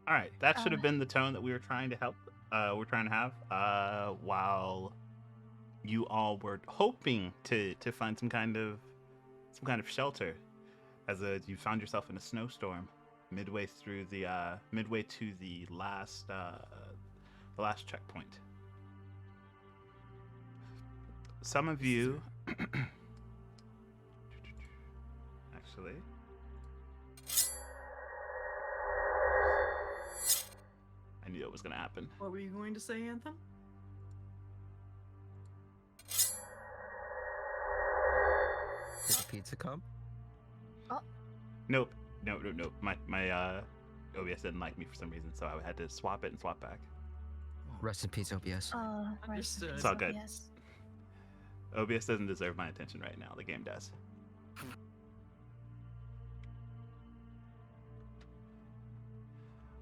All right, that should have been the tone that we were trying to help. We're trying to have while you all were hoping to find some kind of shelter, as you found yourself in a snowstorm midway to the last checkpoint. Some of you actually. I knew it was going to happen. What were you going to say, Anthem? Did the pizza come? Nope. Nope. My OBS didn't like me for some reason, so I had to swap it and swap back. Rest in peace, OBS. Understood. It's all good. Yes. OBS doesn't deserve my attention right now. The game does.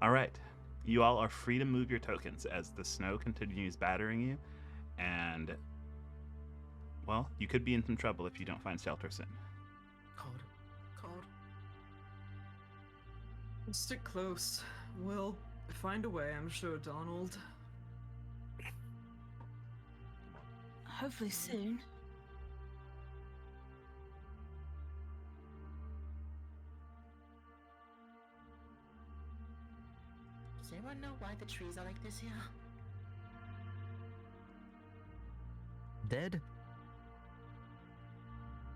All right. You all are free to move your tokens as the snow continues battering you, and, well, you could be in some trouble if you don't find shelter soon. Cold. We'll stick close. We'll find a way, I'm sure, Donald. Hopefully soon. Does anyone know why the trees are like this here? Dead?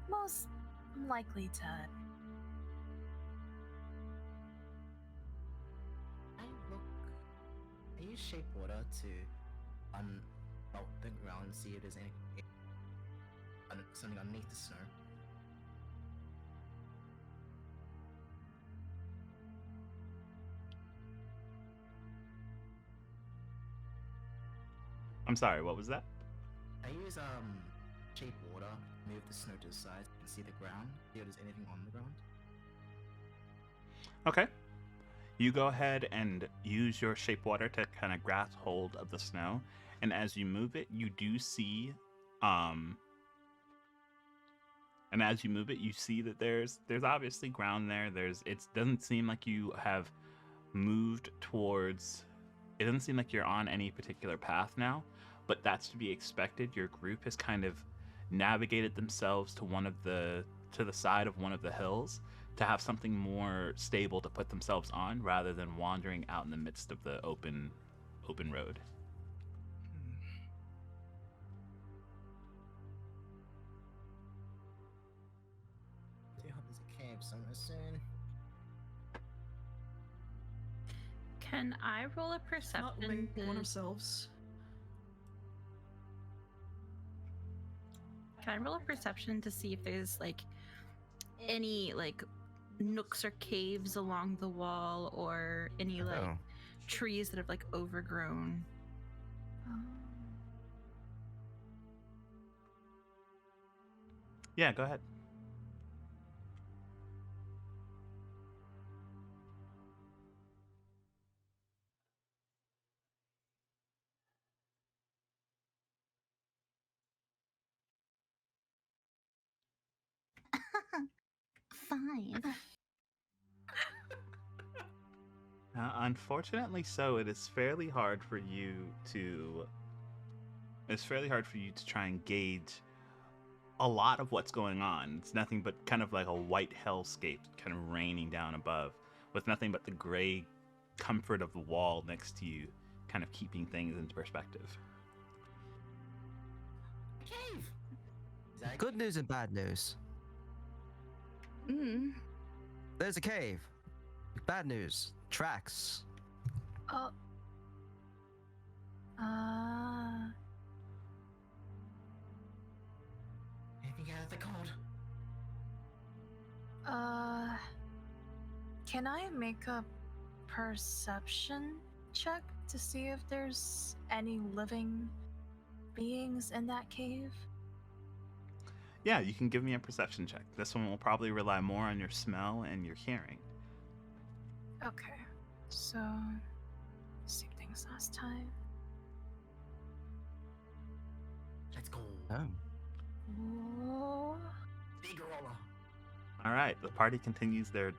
Most likely to. I use shape water to melt the ground and see if there's something underneath the snow. I'm sorry, what was that? I use shape water, move the snow to the side and see the ground, see if there's anything on the ground. Okay. You go ahead and use your shape water to kind of grasp hold of the snow, and as you move it, you do see, that there's obviously ground there. It doesn't seem like you have moved towards. It doesn't seem like you're on any particular path now, but that's to be expected. Your group has kind of navigated themselves to the side of one of the hills, to have something more stable to put themselves on rather than wandering out in the midst of the open road. I hope there's a cave somewhere soon. Can I roll a Not perception? make one ourselves. Can I roll a perception to see if there's like any like nooks or caves along the wall, or any like Oh. trees that have like overgrown? Yeah, go ahead. Fine. Unfortunately, so it is fairly hard for you to. It's fairly hard for you to try and gauge a lot of what's going on. It's nothing but kind of like a white hellscape kind of raining down above, with nothing but the gray comfort of the wall next to you, kind of keeping things into perspective. A cave! Is that a Good news and bad news. There's a cave. Bad news. Tracks. Oh. anything out of the cold? Can I make a perception check to see if there's any living beings in that cave? Yeah, you can give me a perception check. This one will probably rely more on your smell and your hearing. Okay, so same thing as last time. Let's go. Oh. Whoa. Big roller. All right, the party continues their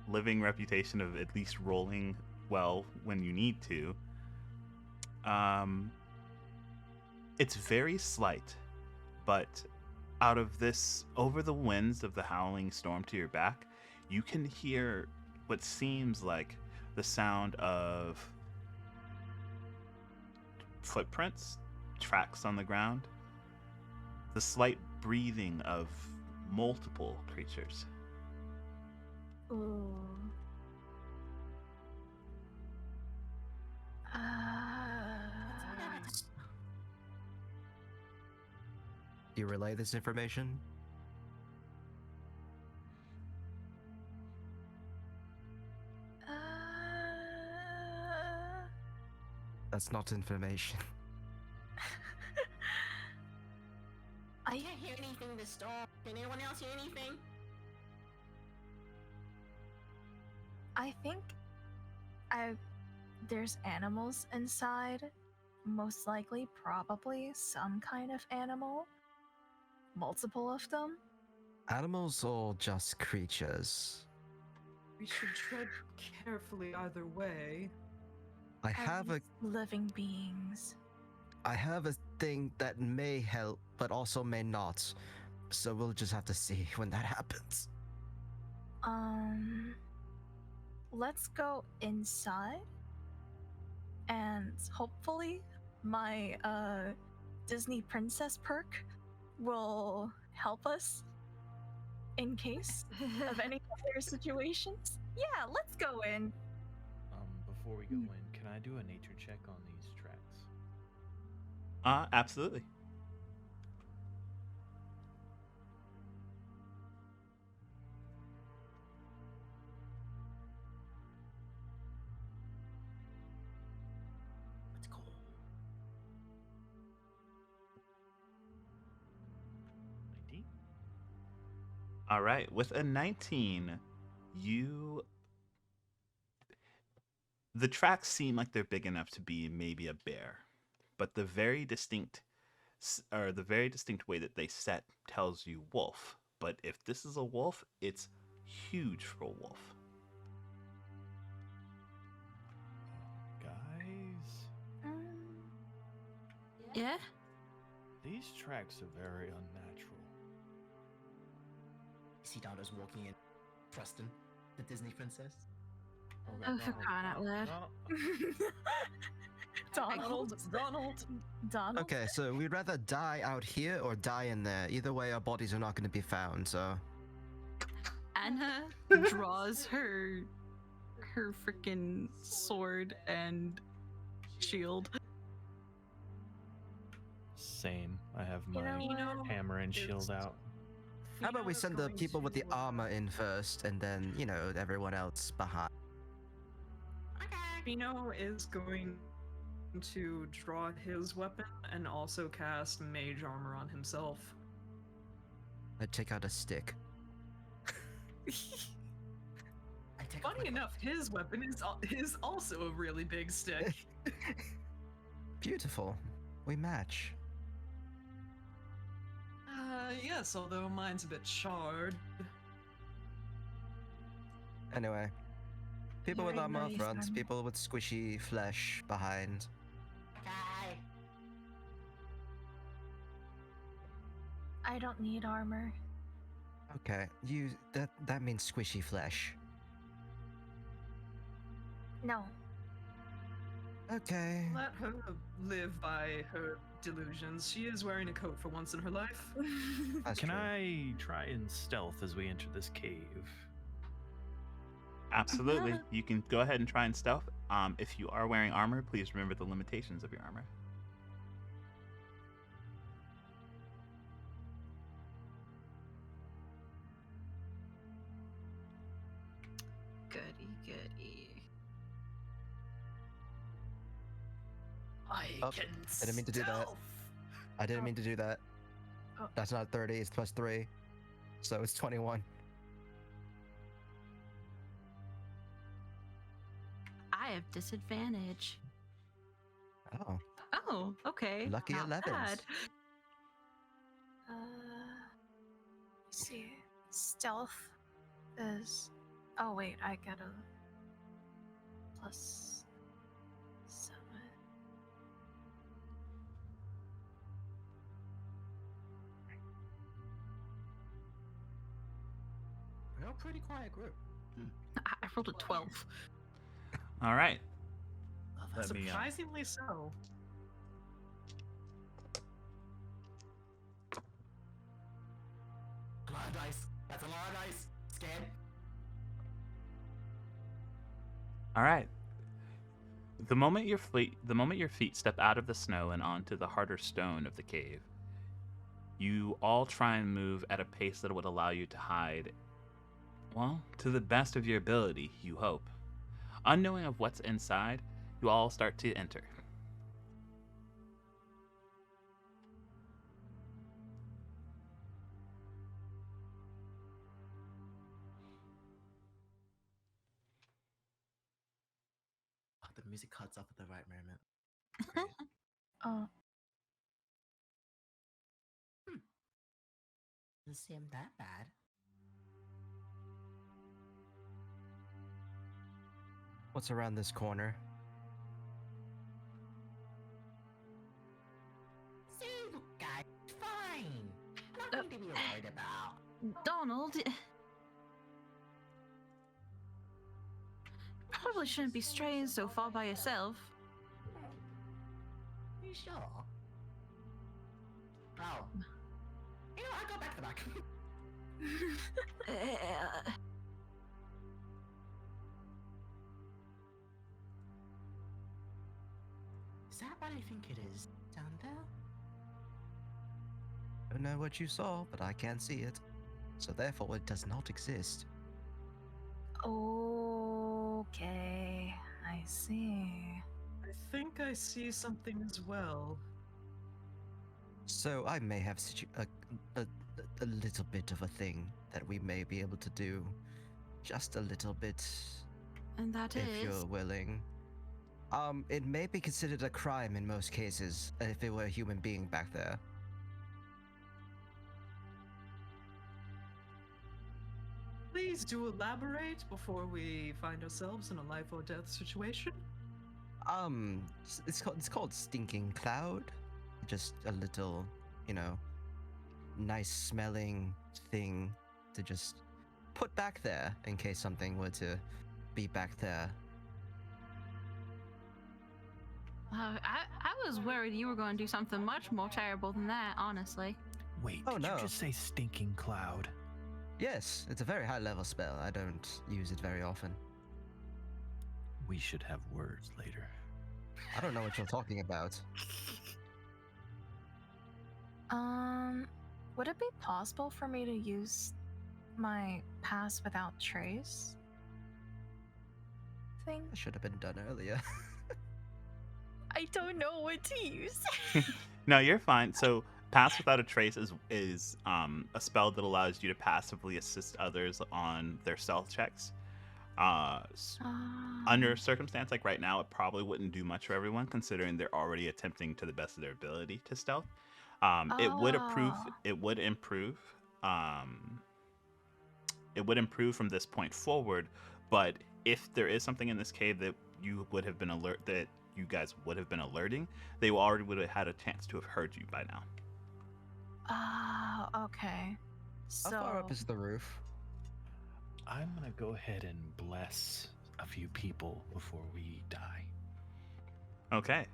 living reputation of at least rolling well when you need to. It's very slight, but out of this, over the winds of the howling storm to your back, you can hear what seems like the sound of footprints, tracks on the ground, the slight breathing of multiple creatures. Ooh. Do you relay this information? That's not information. I can't hear anything in the storm. Can anyone else hear anything? I think there's animals inside. Most likely, probably some kind of animal. Multiple of them. Animals or just creatures? We should tread carefully either way. I At have a least living beings. thing that may help, but also may not. So we'll just have to see when that happens. Let's go inside. And hopefully my Disney princess perk will help us in case of any other situations. Yeah, let's go in. Before we go in, can I do a nature check on these tracks? Absolutely. Let's go. All right, with a 19, the tracks seem like they're big enough to be maybe a bear, but the very distinct way that they set tells you wolf. But if this is a wolf, it's huge for a wolf. Guys, Yeah? these tracks are very unnatural. See Donald's walking in. Preston, the Disney princess. Oh, for crying out loud. Donald. Okay, so we'd rather die out here or die in there. Either way, our bodies are not going to be found, so. Anna draws her freaking sword and shield. Same. I have You my know, hammer and shield out. How about we Fiona's send the going people with the to, armor in first, and then, everyone else behind. Fino is going to draw his weapon and also cast mage armor on himself. I'd take out a stick. I take Funny enough, his weapon is also a really big stick. Beautiful. We match. Yes, although mine's a bit charred. Anyway. People with Very armor nice, front, man. people with squishy flesh behind. Okay. I don't need armor. Okay, that means squishy flesh. No. Okay. Let her live by her delusions. She is wearing a coat for once in her life. That's Can true. I try and stealth as we enter this cave? Absolutely. You can go ahead and try and stealth. If you are wearing armor, please remember the limitations of your armor. Goody, goody. I Oh, can I didn't mean to do that. stealth. I didn't mean to do that. Oh. That's not 30, it's plus 3. So it's 21. I have disadvantage. Oh, Oh, okay. Lucky Not 11s. bad. Let's see. Stealth is Oh wait, I get a +7. We're a pretty quiet group. I rolled a 12. All right. Let me. Surprisingly so. A lot of dice. That's a lot of dice. Scared. All right. The moment your feet step out of the snow and onto the harder stone of the cave, you all try and move at a pace that would allow you to hide, well, to the best of your ability, you hope. Unknowing of what's inside, you all start to enter. Oh, the music cuts off at the right moment. Great. Oh, Doesn't seem that bad. What's around this corner? See, look, guys, fine. Nothing to be worried about. Donald. Probably shouldn't be straying so far by yourself. You sure? Oh. You know, I'll go back to the back. Is that what I think it is down there? Don't know what you saw, but I can't see it. So therefore, it does not exist. okay. I see. I think I see something as well. So I may have a little bit of a thing that we may be able to do. Just a little bit, And that if is. you're willing. It may be considered a crime in most cases if it were a human being back there. Please do elaborate before we find ourselves in a life or death situation. It's called Stinking Cloud. Just a little, nice smelling thing to just put back there in case something were to be back there. I was worried you were going to do something much more terrible than that, honestly. Wait, Oh, did no. you just say stinking cloud? Yes, it's a very high level spell. I don't use it very often. We should have words later. I don't know what you're talking about. Would it be possible for me to use my pass without trace thing? That should have been done earlier. I don't know what to use. No, you're fine. So, Pass Without a Trace is a spell that allows you to passively assist others on their stealth checks. Under a circumstance like right now, it probably wouldn't do much for everyone, considering they're already attempting to the best of their ability to stealth. It would improve. Oh. It would improve. It would improve from this point forward. But if there is something in this cave that you would have been that you guys would have been alerting, they already would have had a chance to have heard you by now. Oh, okay. So How far up is the roof? I'm gonna go ahead and bless a few people before we die. Okay.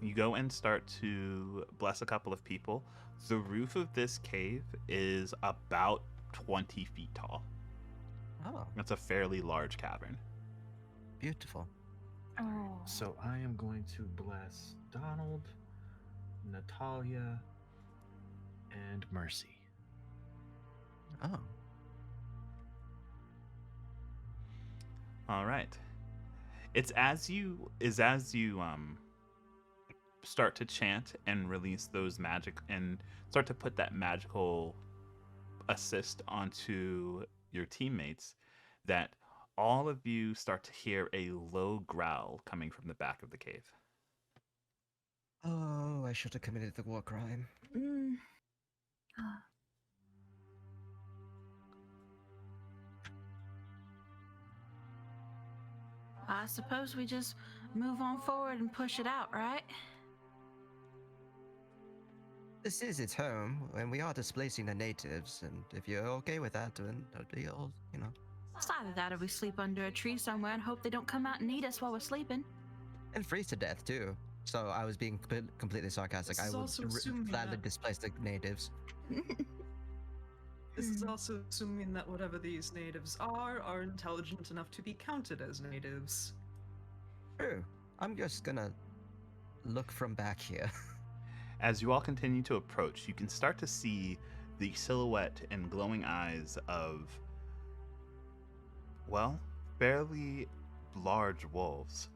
You go and start to bless a couple of people. The roof of this cave is about 20 feet tall. Oh, That's a fairly large cavern. beautiful. Oh. So I am going to bless Donald, Natalia, and Mercy. Oh. All right. It's as you start to chant and release those magic and start to put that magical assist onto your teammates that all of you start to hear a low growl coming from the back of the cave. Oh, I should have committed the war crime. Mm. I suppose we just move on forward and push it out, right? This is its home, and we are displacing the natives, and if you're okay with that, then that'll be all, you know. It's either that or we sleep under a tree somewhere and hope they don't come out and eat us while we're sleeping. And freeze to death, too. So I was being completely sarcastic. This I is would also assuming gladly that- displace the natives. This is also assuming that whatever these natives are intelligent enough to be counted as natives. True. I'm just gonna look from back here. As you all continue to approach, you can start to see the silhouette and glowing eyes of, well, fairly large wolves.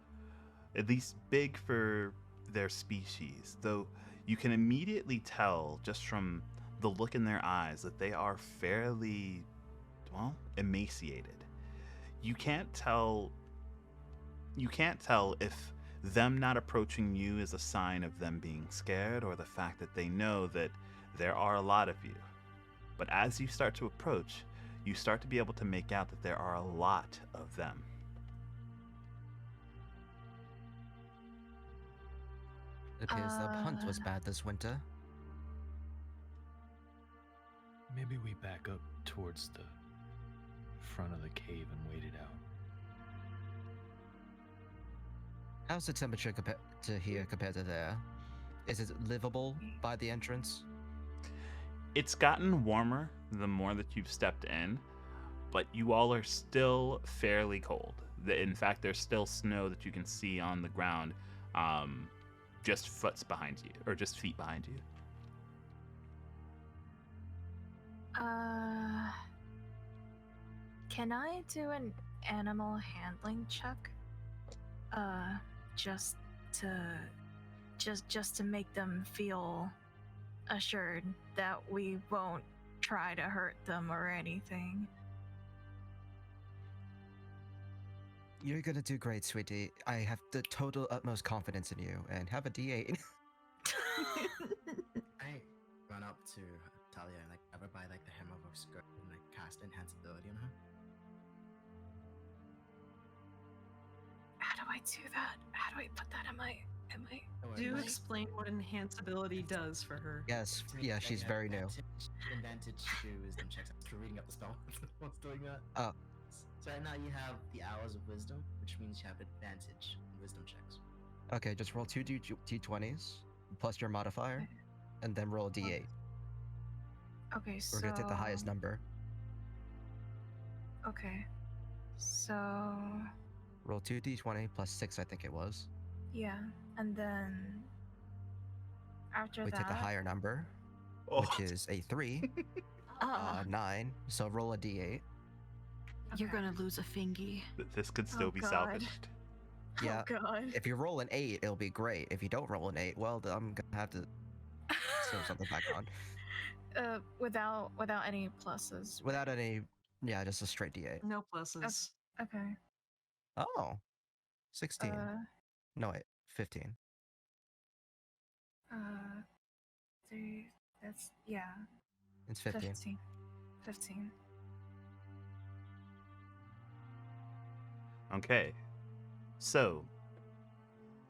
At least big for their species, though you can immediately tell just from the look in their eyes that they are fairly, well, emaciated. You can't tell if them not approaching you is a sign of them being scared or the fact that they know that there are a lot of you. But as you start to approach, you start to be able to make out that there are a lot of them. It appears the hunt was bad this winter. Maybe we back up towards the front of the cave and wait it out. How's the temperature compared to here compared to there? Is it livable by the entrance? It's gotten warmer the more that you've stepped in, but you all are still fairly cold. In fact, there's still snow that you can see on the ground, just feet behind you. Can I do an animal handling check? Just to make them feel assured that we won't try to hurt them or anything. You're gonna do great, sweetie. I have the total utmost confidence in you, and have a D8. I run up to Talia and grab her by the hem of her skirt and cast enhanceability on her. How do I do that? How do I put that in my Don't worry, Do like, explain what enhanceability does for her. Yes, to make, yeah, she's very new. Advantage to wisdom checks. I'm reading up the spell. What's doing that? Oh. So right now you have the hours of wisdom, which means you have advantage in wisdom checks. Okay, just roll 2 D20s plus your modifier, and then roll a D8. Okay, so We're gonna take the highest number. Okay. So Roll 2 D20 plus 6, I think it was. yeah, and then after We that take a higher number, Oh, which is a 3, Oh, 9. So roll a D8. you're okay. gonna lose a fingy. this could still Oh, be God. salvaged. Yeah. Oh god. If you roll an 8, it'll be great. If you don't roll an 8, well, then I'm gonna have to throw something back on. Without any pluses. Without any, yeah, just a straight D8. No pluses. Okay. Oh, 16. No, wait, 15. 3, that's, yeah, It's 15. 15. Okay. So,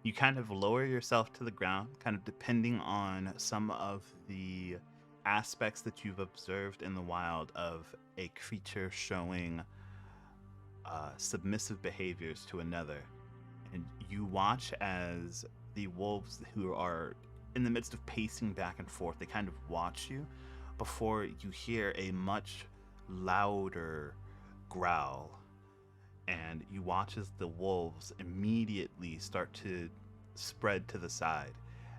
you kind of lower yourself to the ground, kind of depending on some of the aspects that you've observed in the wild of a creature showing submissive behaviors to another. And you watch as the wolves who are in the midst of pacing back and forth, they kind of watch you before you hear a much louder growl. And you watch as the wolves immediately start to spread to the side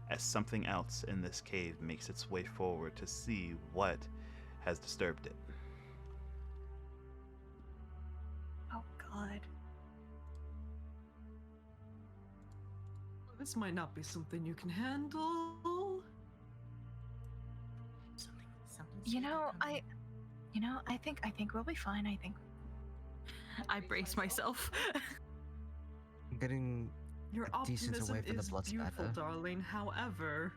as something else in this cave makes its way forward to see what has disturbed it. Oh god. This might not be something you can handle. Something's You know, coming. I think we'll be fine. I think. I brace myself. I'm getting Your a decent optimism away from the is blood beautiful, spatter. darling. However,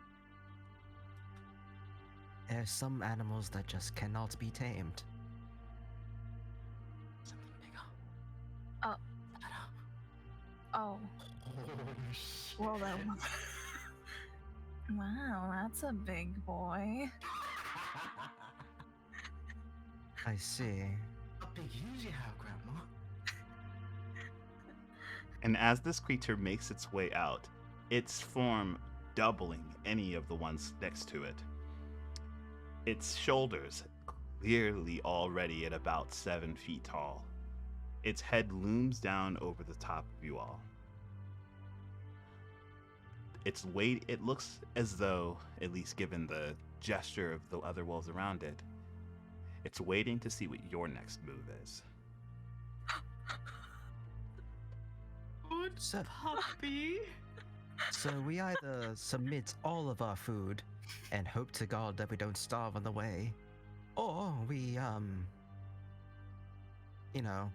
There's some animals that just cannot be tamed. Something bigger. Oh. Better. Oh, Holy shit. well then. Wow, that's a big boy. I see. How big huge you have, Grandma? And as this creature makes its way out, its form doubling any of the ones next to it. Its shoulders clearly already at about 7 feet tall. Its head looms down over the top of you all. Its weight, it looks as though, at least given the gesture of the other wolves around it, it's waiting to see what your next move is. Good So- puppy. So we either submit all of our food and hope to God that we don't starve on the way, or we, you know,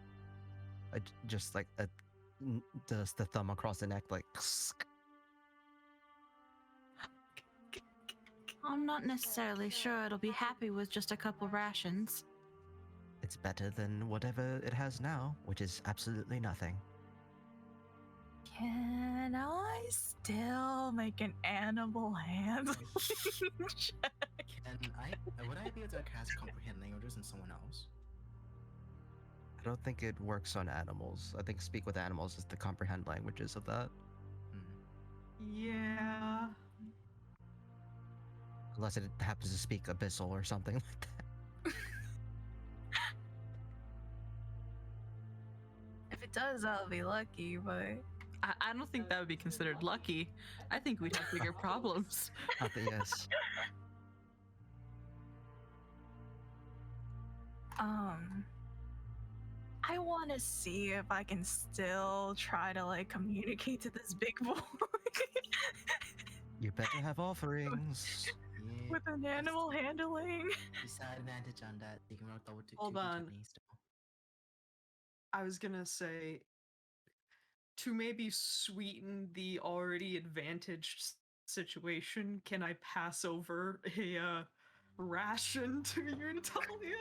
just like does the thumb across the neck, like. I'm not necessarily sure it'll be happy with just a couple rations. It's better than whatever it has now, which is absolutely nothing. Can I still make an animal handling check? Would I be able to cast comprehend languages in someone else? I don't think it works on animals. I think speak with animals is the comprehend languages of that. Yeah. Unless it happens to speak abyssal or something like that. If it does, I'll be lucky, but I don't think that would be considered lucky. I think we'd have bigger problems. Yes. I want to see if I can still try to like communicate to this big boy You better have offerings. Yeah. with an animal handling. Disadvantage on that. You can roll double to Hold on. Japanese still. I was gonna say, to maybe sweeten the already advantaged situation, can I pass over a ration to you, Natalia?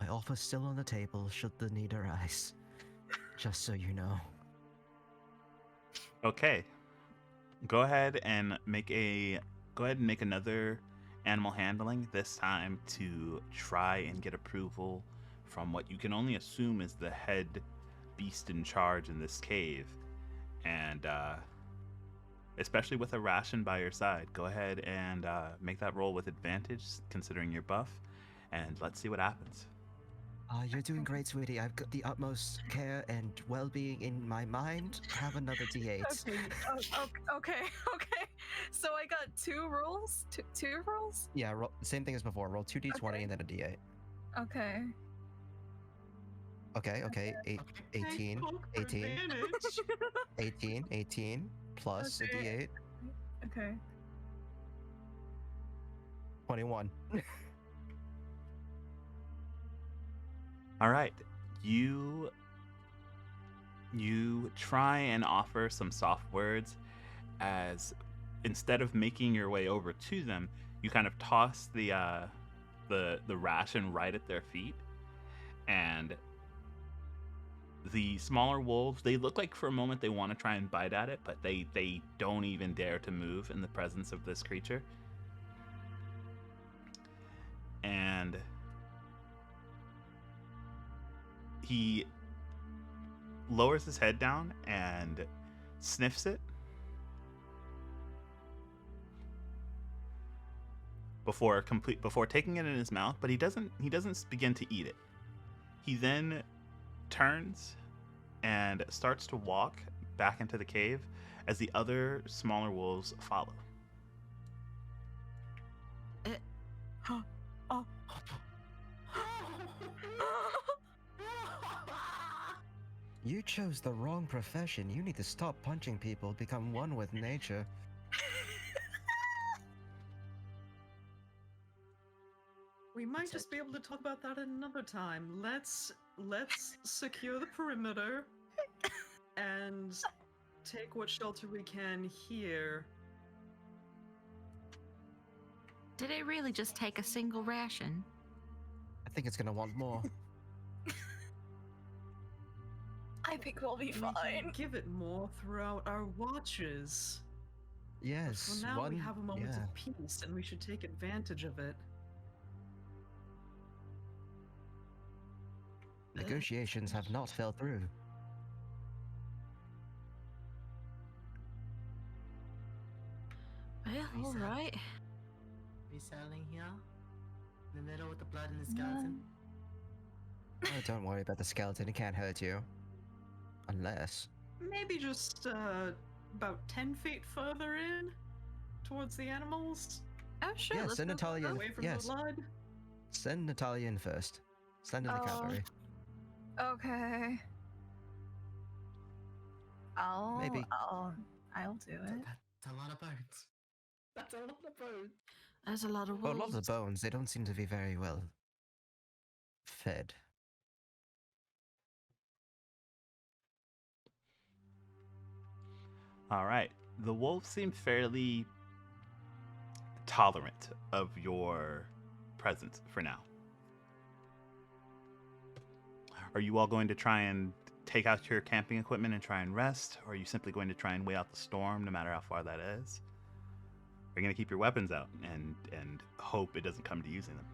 My offer's still on the table should the need arise. Just so you know. Okay. Go ahead and make another animal handling, this time to try and get approval from what you can only assume is the head beast in charge in this cave. And especially with a ration by your side, go ahead and make that roll with advantage considering your buff, and let's see what happens. You're doing great, sweetie. I've got the utmost care and well-being in my mind. Have another D8. Okay. Okay. So I got two rolls. Two rolls. Yeah, same thing as before. Roll 2d20 Okay. and then a D8. Okay. Okay. 18, Poke for 18, advantage. 18 plus a Okay. D8. Okay. 21. All right, you try and offer some soft words, as instead of making your way over to them, you kind of toss the ration right at their feet, and the smaller wolves, they look like for a moment they want to try and bite at it, but they don't even dare to move in the presence of this creature. And he lowers his head down and sniffs it before taking it in his mouth, but he doesn't begin to eat it. He then turns and starts to walk back into the cave as the other smaller wolves follow. You chose the wrong profession. You need to stop punching people, become one with nature. We might just be able to talk about that another time. Let's secure the perimeter and take what shelter we can here. Did it really just take a single ration? think it's gonna want more. I think we'll be We can fine. give it more throughout our watches. But Yes, for now, we one. have a moment Yeah. of peace, and we should take advantage of it. Negotiations have not fell through. Well, Please, all right. We settling here? In the middle with the blood and the skeleton? Oh, don't worry about the skeleton. It can't hurt you. Unless. Maybe just about 10 feet further in, towards the animals, Oh, sure. Yeah, let's send go. Natalia. away from Yes. the blood. Send Natalia in first. Send in the Oh. cavalry. Okay. Maybe. I'll do it. That's a lot of bones. That's a lot of bones. There's a lot of Well, wolves. a lot of the bones, they don't seem to be very well fed. All right. The wolves seem fairly tolerant of your presence for now. Are you all going to try and take out your camping equipment and try and rest? Or are you simply going to try and wait out the storm no matter how far that is? Are you going to keep your weapons out and hope it doesn't come to using them?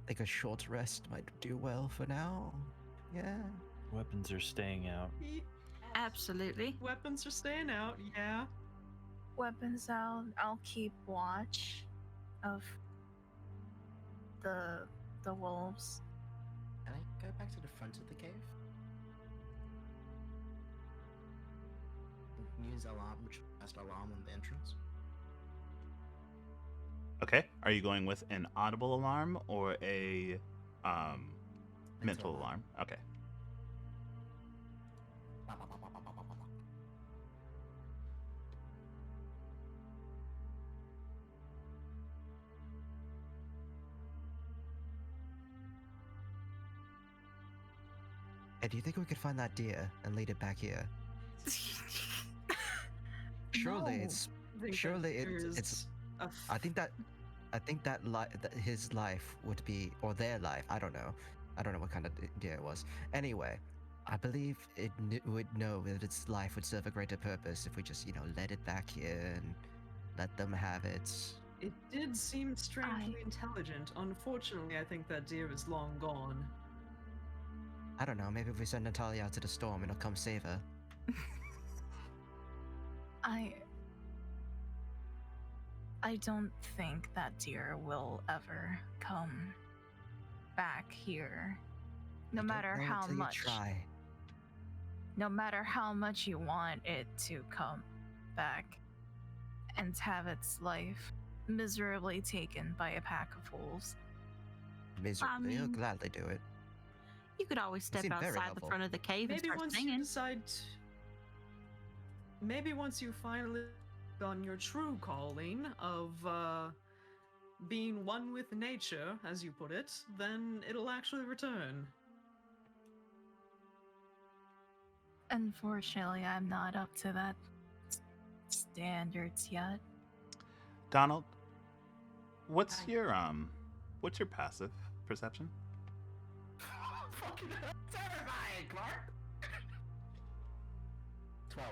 I think a short rest might do well for now. Yeah. Weapons are staying out. Absolutely. Weapons are staying out, yeah. Weapons out. I'll keep watch of the wolves. Can I go back to the front of the cave? We can use alarm, which cast alarm on the entrance. Okay. Are you going with an audible alarm or a mental alarm? Okay. Hey, do you think we could find that deer and lead it back here? Surely No. it's. I think Surely that it's. there's a I think that that his life would be, or their life. I don't know. I don't know what kind of deer it was. Anyway, I believe it would know that its life would serve a greater purpose if we just, let it back here and let them have it. It did seem strangely intelligent. Unfortunately, I think that deer is long gone. I don't know. Maybe if we send Natalia out to the storm, it'll come save her. I don't think that deer will ever come back here. No You don't matter know how until you much. try. No matter how much you want it to come back and have its life miserably taken by a pack of wolves. Miserably, he'll mean- gladly do it. You could always step seemed very outside the helpful. front of the cave and Maybe start once you singing. decide. Maybe once you finally on your true calling of being one with nature, as you put it, then it'll actually return. Unfortunately, I'm not up to that standards yet. Donald, what's your passive perception? Fucking terrifying, Clark! 12.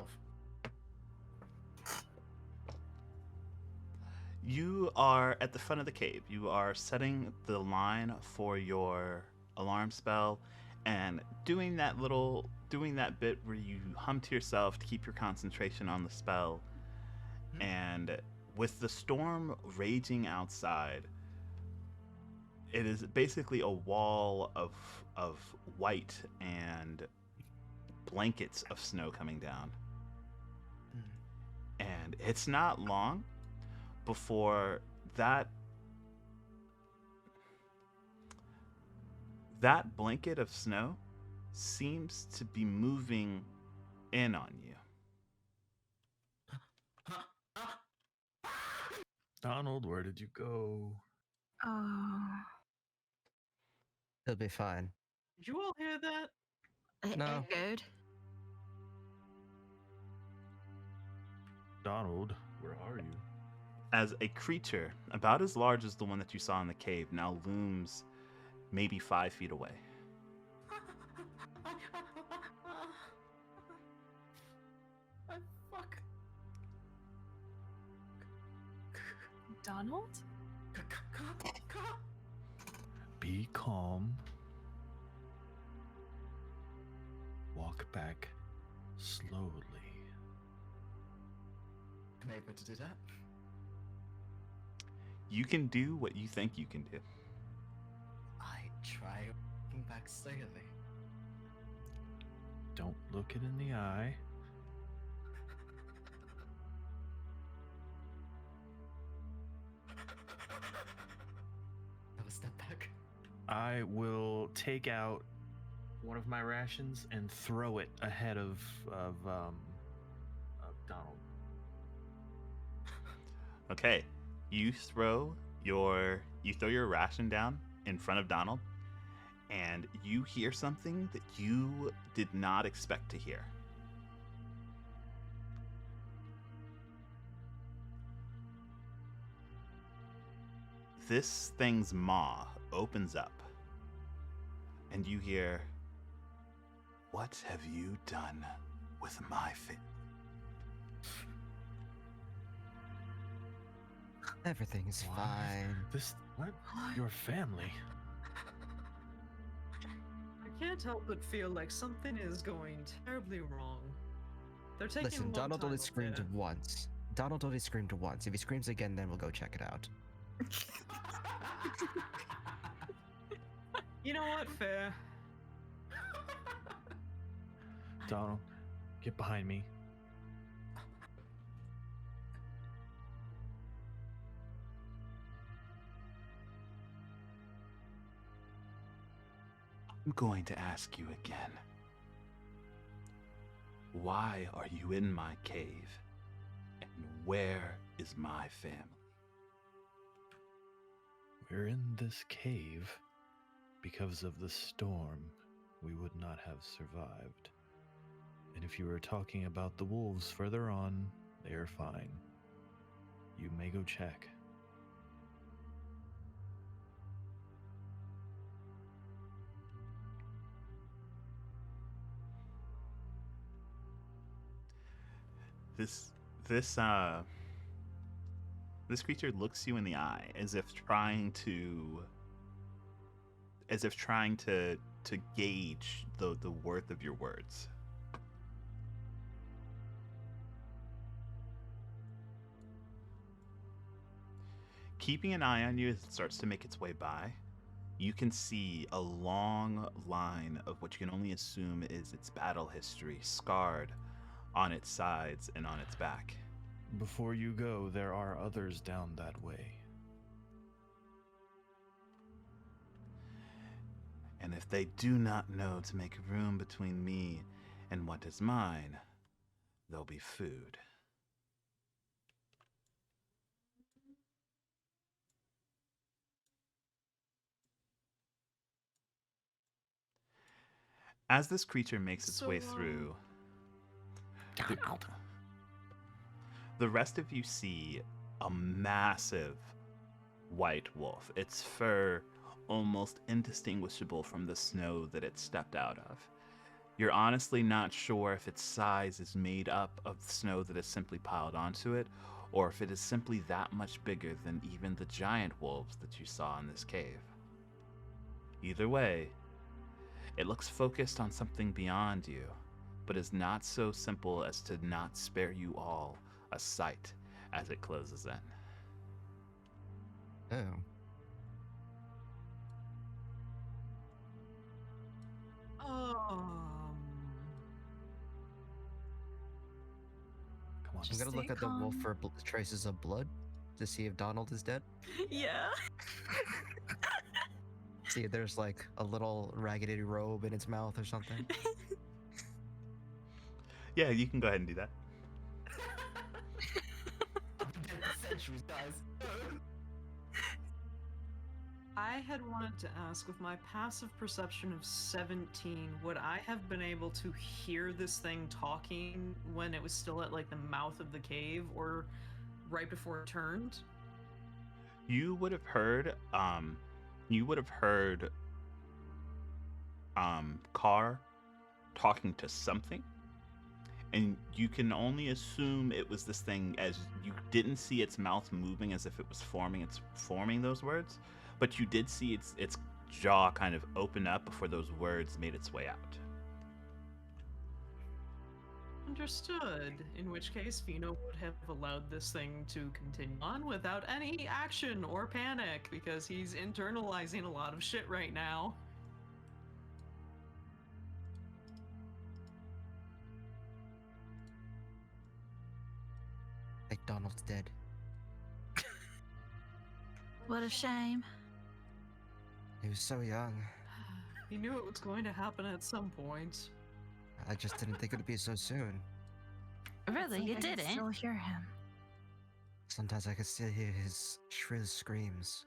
You are at the front of the cave. You are setting the line for your alarm spell and doing that bit where you hum to yourself to keep your concentration on the spell. And with the storm raging outside, it is basically a wall of white and blankets of snow coming down. And it's not long before that blanket of snow seems to be moving in on you. Donald, where did you go? Oh. He'll be fine. Did you all hear that? No. Echoed. Donald, where are you? as a creature about as large as the one that you saw in the cave now looms maybe 5 feet away. Fuck. Donald? Be calm. Walk back slowly. Am I able to do that? You can do what you think you can do. I try walking back slowly. Don't look it in the eye. Have a step back. I will take out one of my rations and throw it ahead of Donald. Okay, you throw your ration down in front of Donald, and you hear something that you did not expect to hear. This thing's maw opens up, and you hear, "What have you done with my fit?" Everything's Why? fine. This what? Your family. I can't help but feel like something is going terribly wrong. They're taking a Listen, long Donald time only up screamed there. once. Donald only screamed once. If he screams again, then we'll go check it out. You know what? Fair. Donald, get behind me. I'm going to ask you again. Why are you in my cave? And where is my family? We're in this cave because of the storm. We would not have survived. And if you were talking about the wolves further on, they are fine. You may go check. This this creature looks you in the eye as if trying to gauge the worth of your words. Keeping an eye on you as it starts to make its way by, you can see a long line of what you can only assume is its battle history scarred on its sides and on its back. Before you go, there are others down that way. And if they do not know to make room between me and what is mine, there'll be food. As this creature makes its way through, the rest of you see a massive white wolf, its fur almost indistinguishable from the snow that it stepped out of. You're honestly not sure if its size is made up of snow that is simply piled onto it, or if it is simply that much bigger than even the giant wolves that you saw in this cave. Either way, it looks focused on something beyond you, but is not so simple as to not spare you all a sight as it closes in. Oh. Come on. I'm Just gonna look stay at the wolf calm. for traces of blood to see if Donald is dead. Yeah. See if there's like a little raggedy robe in its mouth or something. Yeah, you can go ahead and do that. I've been dead for centuries, guys. I had wanted to ask, with my passive perception of 17, would I have been able to hear this thing talking when it was still at like the mouth of the cave or right before it turned? You would have heard you would have heard Carr talking to something, and you can only assume it was this thing, as you didn't see its mouth moving as if it was forming those words, but you did see its jaw kind of open up before those words made its way out. Understood. In which case, Fino would have allowed this thing to continue on without any action or panic, because he's internalizing a lot of shit right now. McDonald's dead. What a shame. He was so young. He knew it was going to happen at some point. I just didn't think it'd be so soon. Really, It's you like I can didn't? still hear him. Sometimes I could still hear his shrill screams.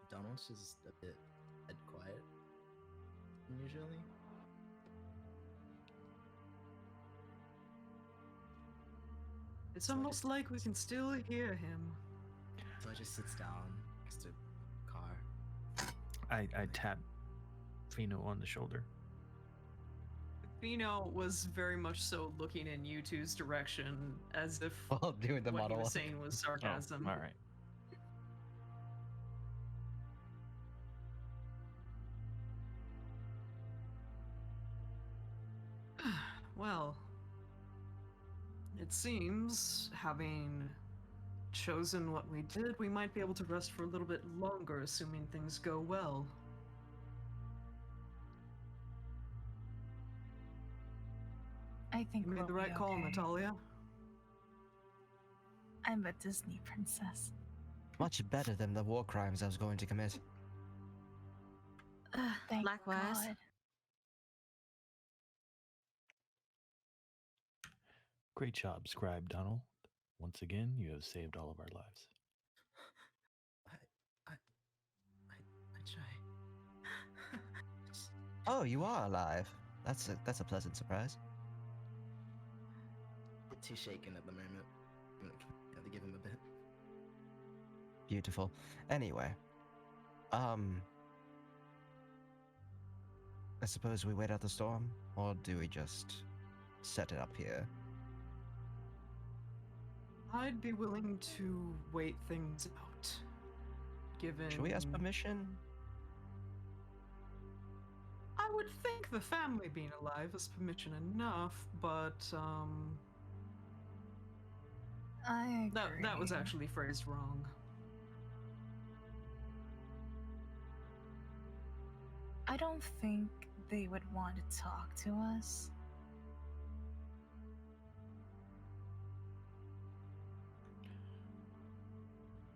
Donald's just a bit dead quiet. Usually. It's almost like we can still hear him. So I just sits down next to Car. I tap Fino on the shoulder. Fino was very much so looking in you two's direction, as if While doing the what he monologue. was saying was sarcasm. Oh, all right. Well, it seems, having chosen what we did, we might be able to rest for a little bit longer, assuming things go well. I think You made we'll the be right call, okay. Natalia. I'm a Disney princess. Much better than the war crimes I was going to commit. Thank Likewise. God. Great job, Scribe Donald. Once again, you have saved all of our lives. I try. Oh, you are alive. That's a pleasant surprise. Bit too shaken at the moment. Have to give him a bit. Beautiful. Anyway, I suppose we wait out the storm, or do we just set it up here? I'd be willing to wait things out. Given. Should we ask permission? I would think the family being alive is permission enough, but I that was agree. actually phrased wrong. I don't think they would want to talk to us.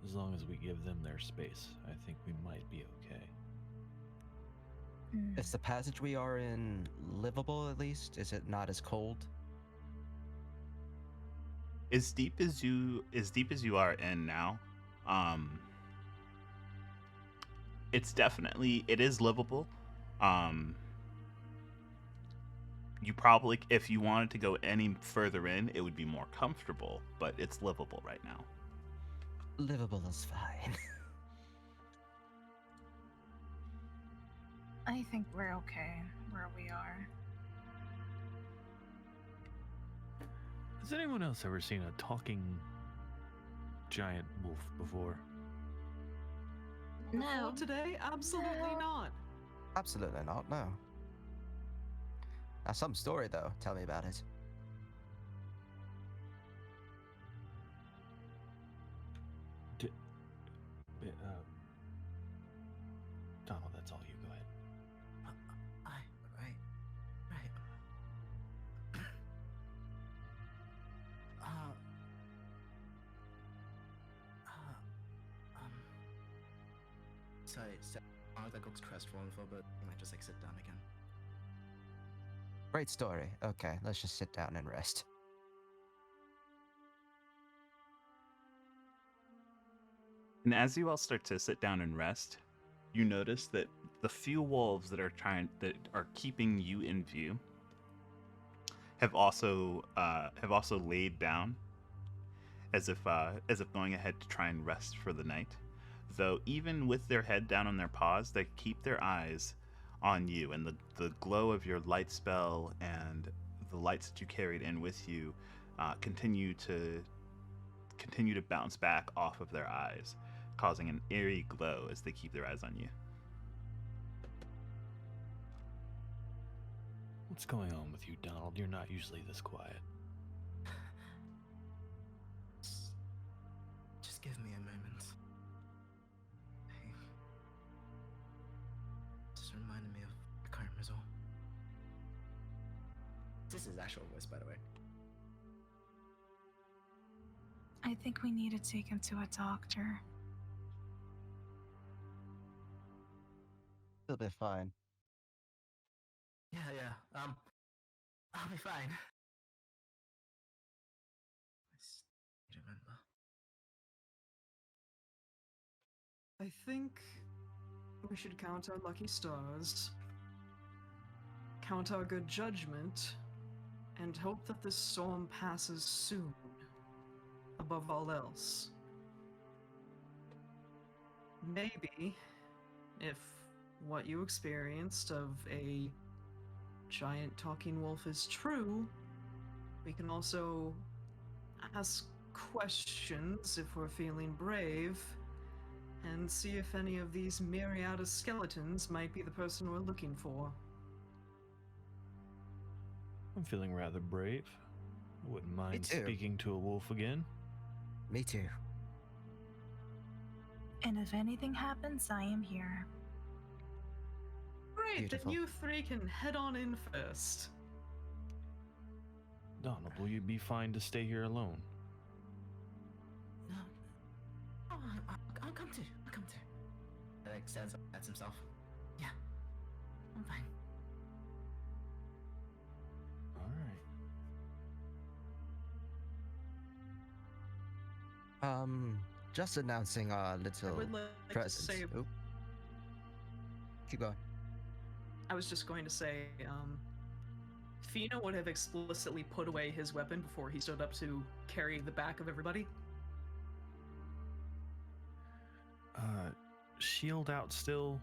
As long as we give them their space, I think we might be okay. Hmm. Is the passage we are in livable at least? Is it not as cold? As deep as you are in now, it is livable. You probably, if you wanted to go any further in, it would be more comfortable, but it's livable right now. Livable is fine. I think we're okay where we are. Has anyone else ever seen a talking giant wolf before? No. Before today? Absolutely No. not. Absolutely not, no. Now, some story though. Tell me about it. Donald, that's all you. Go ahead. Right. Sorry, I like looks crestfallen for a bit. I might just like sit down again. Great story. Okay, let's just sit down and rest. And as you all start to sit down and rest, you notice that the few wolves that are keeping you in view have also laid down as if going ahead to try and rest for the night. Though even with their head down on their paws, they keep their eyes on you, and the glow of your light spell and the lights that you carried in with you continue to bounce back off of their eyes, causing an eerie glow as they keep their eyes on you. What's going on with you, Donald? You're not usually this quiet. Just give me a moment. Hey. Just reminded me of the current result. This is actual voice, by the way. I think we need to take him to a doctor. He'll be fine. Yeah. I'll be fine. I still remember. I think we should count our lucky stars, count our good judgment, and hope that this storm passes soon, above all else. Maybe, if what you experienced of a giant talking wolf is true, we can also ask questions if we're feeling brave, and see if any of these myriad of skeletons might be the person we're looking for. I'm feeling rather brave. I wouldn't mind too. speaking to a wolf again. Me too. And if anything happens, I am here. Great, Beautiful. then you three can head on in first. Donald, will you be fine to stay here alone? No. Oh, I'll come too. I'll come too. Like stands up, pats himself. Yeah. I'm fine. All right. Just announcing our I little would like to presence. say, Oop. Keep going. I was just going to say, Fina would have explicitly put away his weapon before he stood up to carry the back of everybody. Shield out still,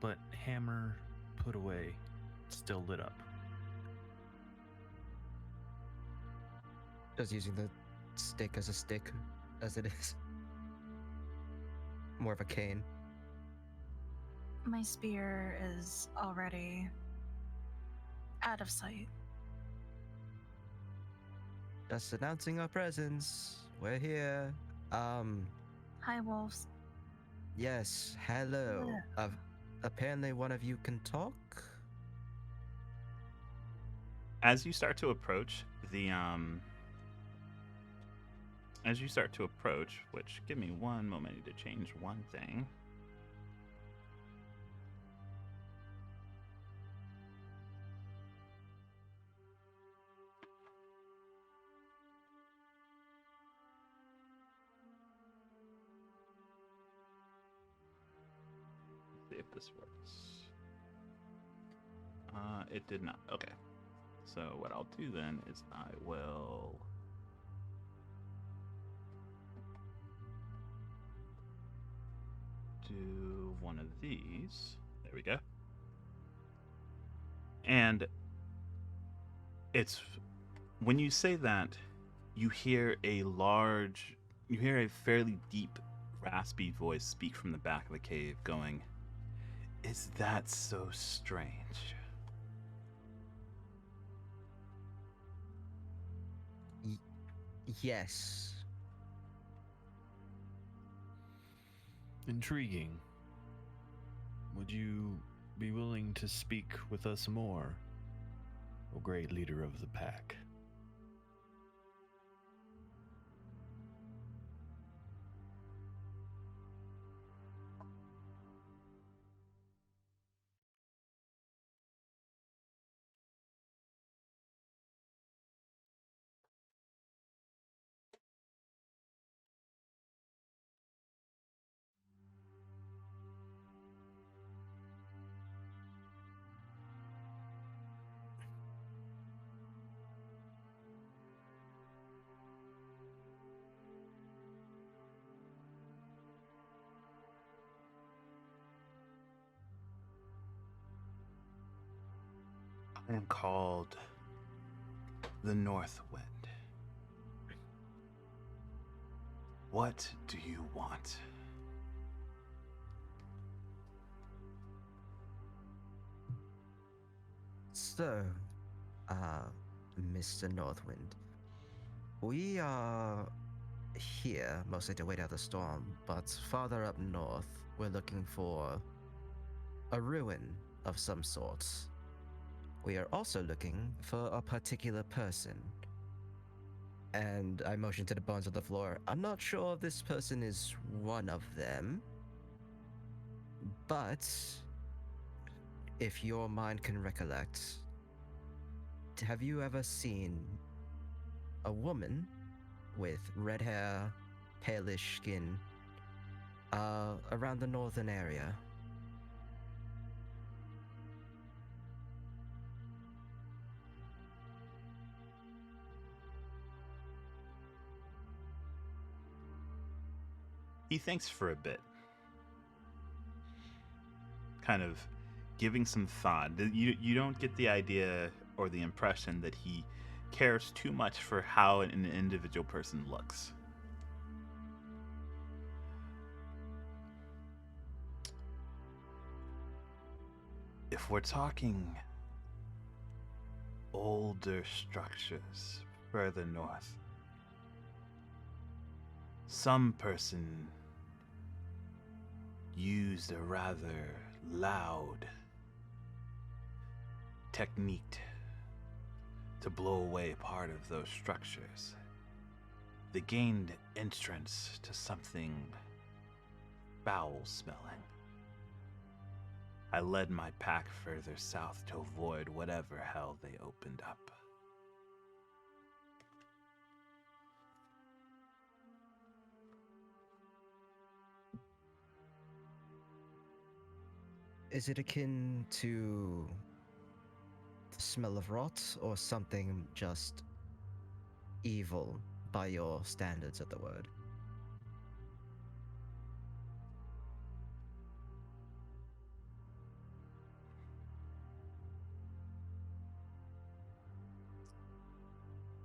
but hammer put away, still lit up. Just using the stick as a stick, as it is. More of a cane. My spear is already out of sight. Just announcing our presence. We're here. Hi, wolves. Yes, hello. Apparently one of you can talk? As you start to approach which give me one moment, I need to change one thing. Let's see if this works. It did not. Okay. So what I'll do then is I will do one of these. There we go. And it's when you say that, you hear a fairly deep, raspy voice speak from the back of the cave going, "Is that so strange?" Yes. Intriguing. Would you be willing to speak with us more, O great leader of the pack? I am called the North Wind. What do you want? So, Mr. Northwind, we are here mostly to wait out the storm, but farther up north, we're looking for a ruin of some sort. We are also looking for a particular person. And I motion to the bones of the floor. I'm not sure if this person is one of them, but if your mind can recollect, have you ever seen a woman with red hair, palish skin, around the northern area? He thinks for a bit, kind of giving some thought. You don't get the idea or the impression that he cares too much for how an individual person looks. If we're talking older structures further north, some person used a rather loud technique to blow away part of those structures. They gained entrance to something foul smelling. I led my pack further south to avoid whatever hell they opened up. Is it akin to the smell of rot or something just evil by your standards of the word?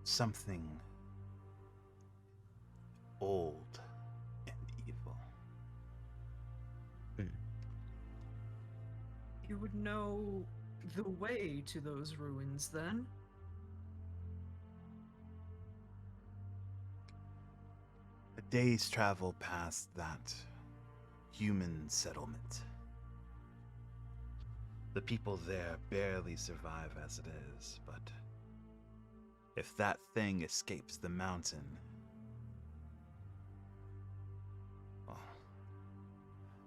Something old and evil. You would know the way to those ruins then? A day's travel past that human settlement. The people there barely survive as it is, but if that thing escapes the mountain, well,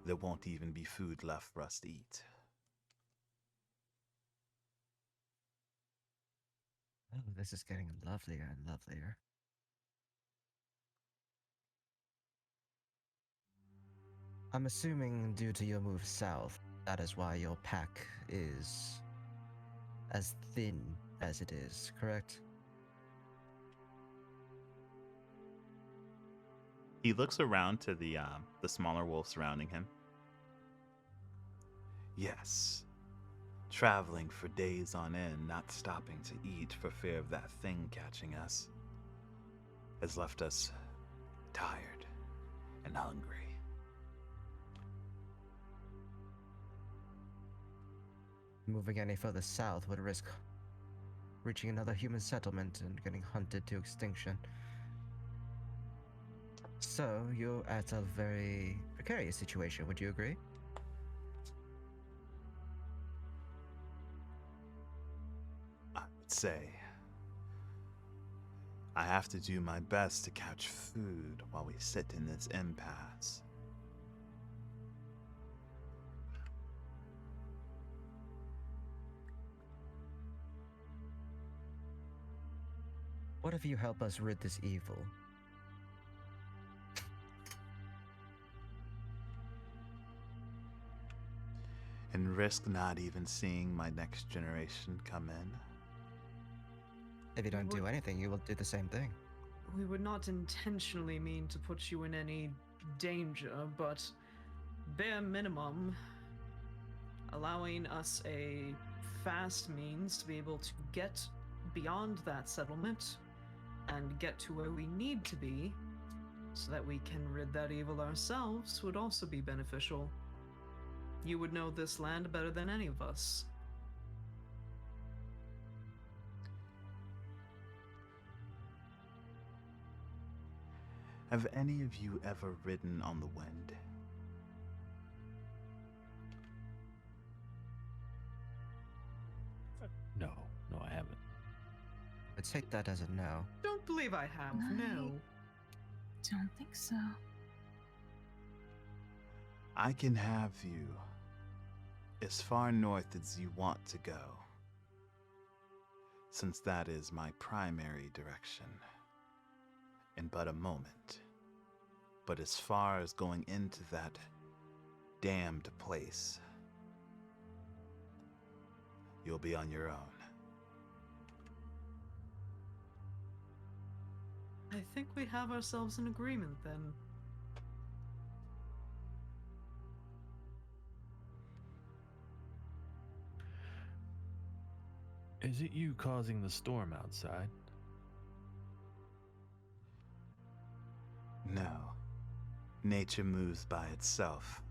there won't even be food left for us to eat. Oh, this is getting lovelier and lovelier. I'm assuming due to your move south, that is why your pack is as thin as it is, correct? He looks around to the smaller wolf surrounding him. Yes. Traveling for days on end, not stopping to eat for fear of that thing catching us, has left us tired and hungry. Moving any further south would risk reaching another human settlement and getting hunted to extinction. So, you're at a very precarious situation, would you agree? I would say I have to do my best to catch food while we sit in this impasse. What if you help us rid this evil? And risk not even seeing my next generation come in? If you don't do anything, you will do the same thing. We would not intentionally mean to put you in any danger, but bare minimum, allowing us a fast means to be able to get beyond that settlement and get to where we need to be so that we can rid that evil ourselves would also be beneficial. You would know this land better than any of us. Have any of you ever ridden on the wind? No, I haven't. I'd take that as a no. Don't believe I have, no. Don't think so. I can have you as far north as you want to go, since that is my primary direction, in but a moment. But as far as going into that damned place, you'll be on your own. I think we have ourselves an agreement then. Is it you causing the storm outside? No. Nature moves by itself.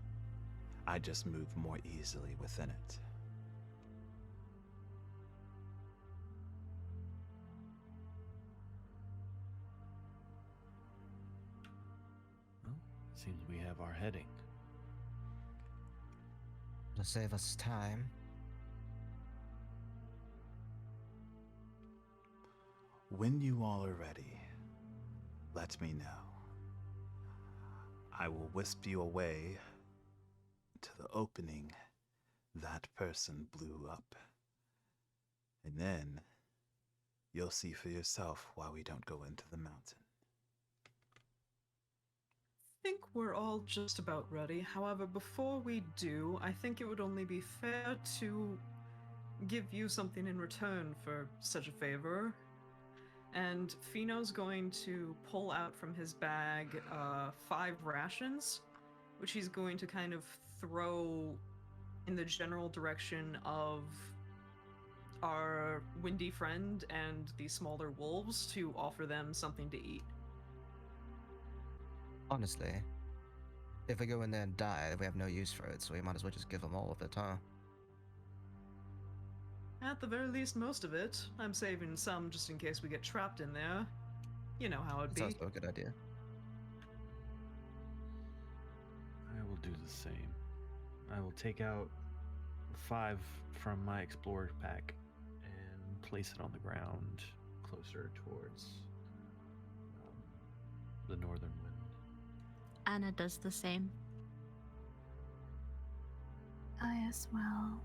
I just move more easily within it. Well, seems we have our heading. To save us time. When you all are ready, let me know. I will wisp you away to the opening that person blew up. And then you'll see for yourself why we don't go into the mountain. I think we're all just about ready. However, before we do, I think it would only be fair to give you something in return for such a favor. And Fino's going to pull out from his bag 5 rations, which he's going to kind of throw in the general direction of our windy friend and the smaller wolves to offer them something to eat. Honestly, if we go in there and die, we have no use for it, so we might as well just give them all of it, huh? At the very least, most of it. I'm saving some just in case we get trapped in there. You know how it'd That's be. also a good idea. I will do the same. I will take out 5 from my explorer pack and place it on the ground closer towards the northern wind. Anna does the same. I as well.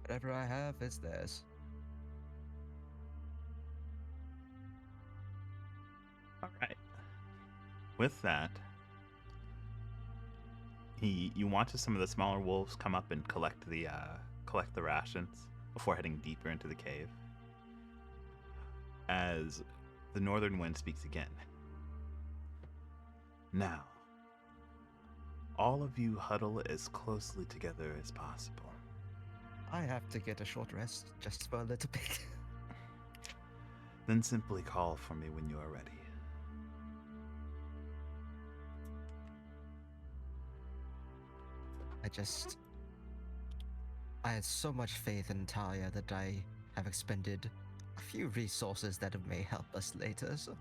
Whatever I have is theirs. All right. With that, you watch as some of the smaller wolves come up and collect the rations before heading deeper into the cave. As the northern wind speaks again. Now, all of you huddle as closely together as possible. I have to get a short rest just for a little bit. Then simply call for me when you are ready. I had so much faith in Talia that I have expended a few resources that may help us later, so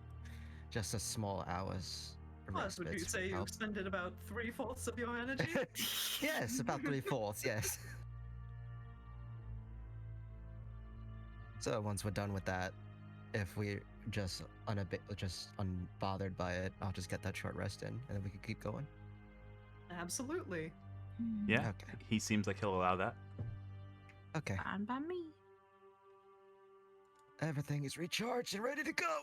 just a small hour's Plus, would you respite say you help. expended about 3/4 of your energy? Yes, about 3/4, yes. So once we're done with that, if we're just unbothered by it, I'll just get that short rest in, and then we can keep going. Absolutely. Yeah, Okay. he seems like he'll allow that. Okay, Fine by me. everything is recharged and ready to go.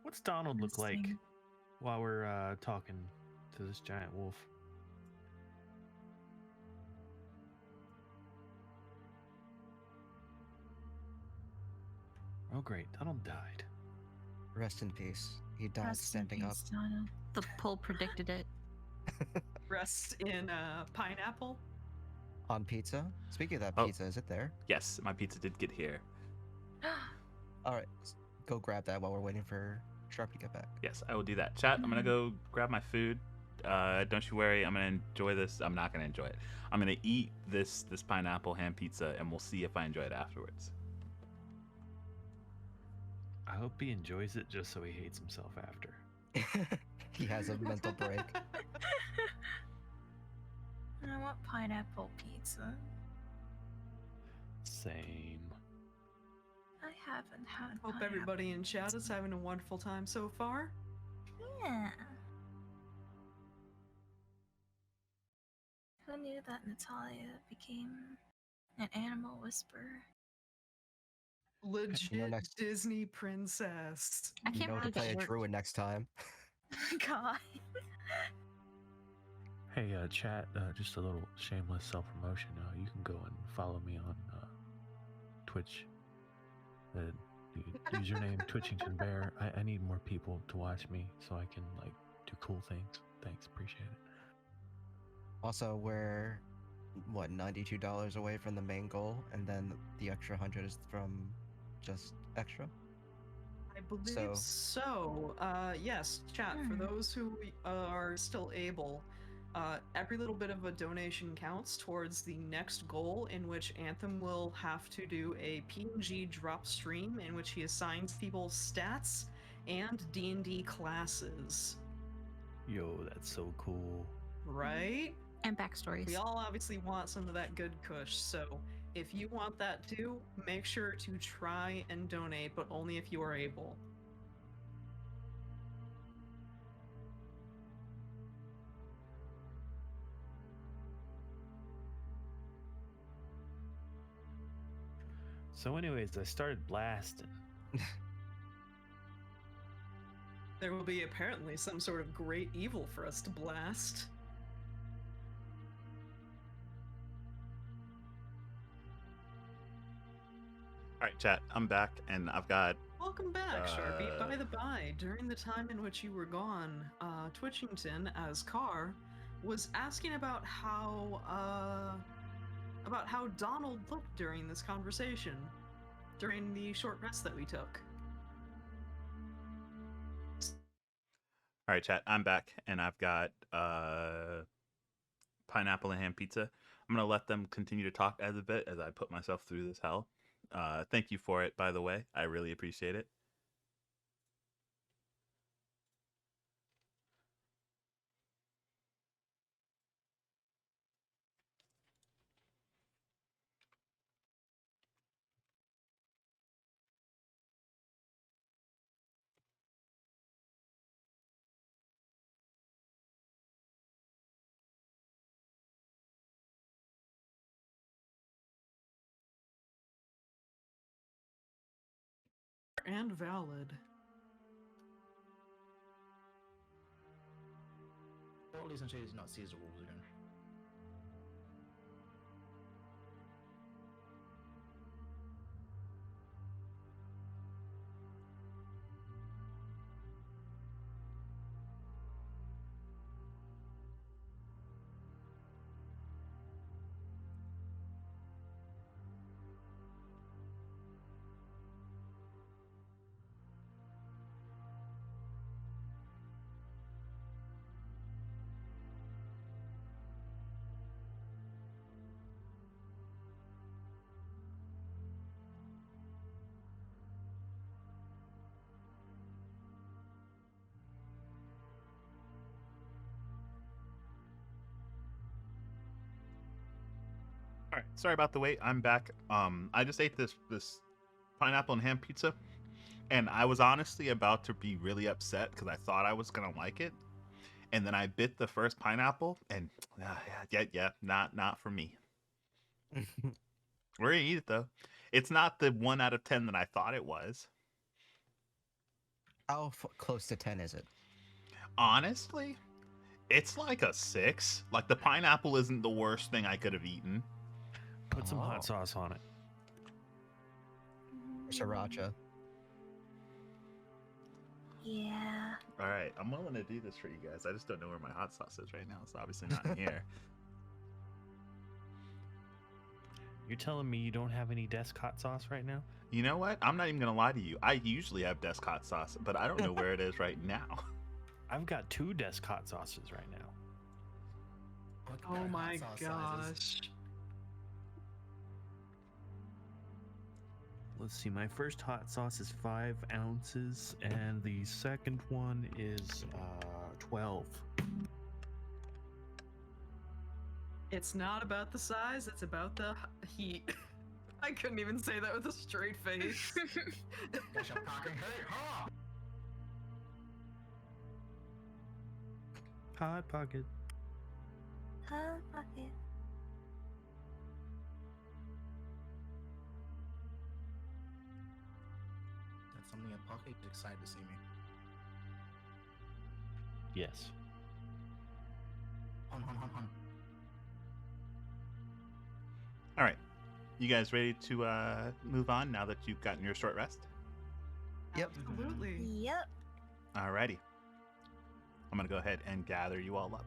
What's Donald look like Interesting. while we're talking to this giant wolf? Oh great, Donald died. Rest in peace. He died Rest in standing up. peace, Donna. The poll predicted it. Rest in pineapple. On pizza. Speaking of that Oh. pizza, is it there? Yes, my pizza did get here. All right, go grab that while we're waiting for Sharp to get back. Yes, I will do that. Chat, I'm gonna go grab my food. Don't you worry, I'm gonna enjoy this. I'm not gonna enjoy it. I'm gonna eat this pineapple ham pizza, and we'll see if I enjoy it afterwards. I hope he enjoys it just so he hates himself after. He has a mental break. I want pineapple pizza. Same. I haven't had. Hope everybody in chat is having a wonderful time so far. Yeah. Who knew that Natalia became an animal whisperer? Legit next- Disney princess. I You can't know to believe play that a worked. druid next time. God. Hey, chat, just a little shameless self-promotion. You can go and follow me on Twitch. The username Twitchington Bear. I need more people to watch me so I can like do cool things. Thanks, appreciate it. Also, we're what, $92 away from the main goal, and then the extra 100 is from just extra. I believe so. Yes, chat, for those who are still able, every little bit of a donation counts towards the next goal, in which Anthem will have to do a PNG drop stream in which he assigns people stats and D&D classes. Yo, that's so cool. Right? And backstories. We all obviously want some of that good kush, so if you want that too, make sure to try and donate, but only if you are able. So, anyways, I started blasting. There will be apparently some sort of great evil for us to blast. All right, chat, I'm back, and I've got. Welcome back, Sharpie. By the by, during the time in which you were gone, Twitchington, as Carr, was asking about how Donald looked during this conversation, during the short rest that we took. All right, chat, I'm back, and I've got pineapple and ham pizza. I'm gonna let them continue to talk as a bit as I put myself through this hell. Thank you for it, by the way. I really appreciate it. And valid. All these and shades not see as the rules again. All right, sorry about the wait. I'm back. I just ate this pineapple and ham pizza, and I was honestly about to be really upset because I thought I was gonna like it, and then I bit the first pineapple, and not for me. We're gonna eat it though. It's not the 1 out of 10 that I thought it was. How close to 10 is it? Honestly, it's like a 6. Like the pineapple isn't the worst thing I could have eaten. Put some Oh. hot sauce on it. Sriracha. Yeah. All right, I'm willing to do this for you guys. I just don't know where my hot sauce is right now. It's obviously not in here. You're telling me you don't have any desk hot sauce right now? You know what? I'm not even gonna lie to you. I usually have desk hot sauce, but I don't know where it is right now. I've got 2 desk hot sauces right now. What Oh kind of my hot sauce sizes? gosh. Let's see, my first hot sauce is 5 ounces, and the second one is 12. It's not about the size, it's about the heat. I couldn't even say that with a straight face. Get your pocket hurt, huh? Hot pocket. Hot pocket. That's something in pocket. He's excited to see me. Yes. Hun. All right, you guys ready to move on now that you've gotten your short rest? Yep. Absolutely. Yep. Alrighty. I'm gonna go ahead and gather you all up.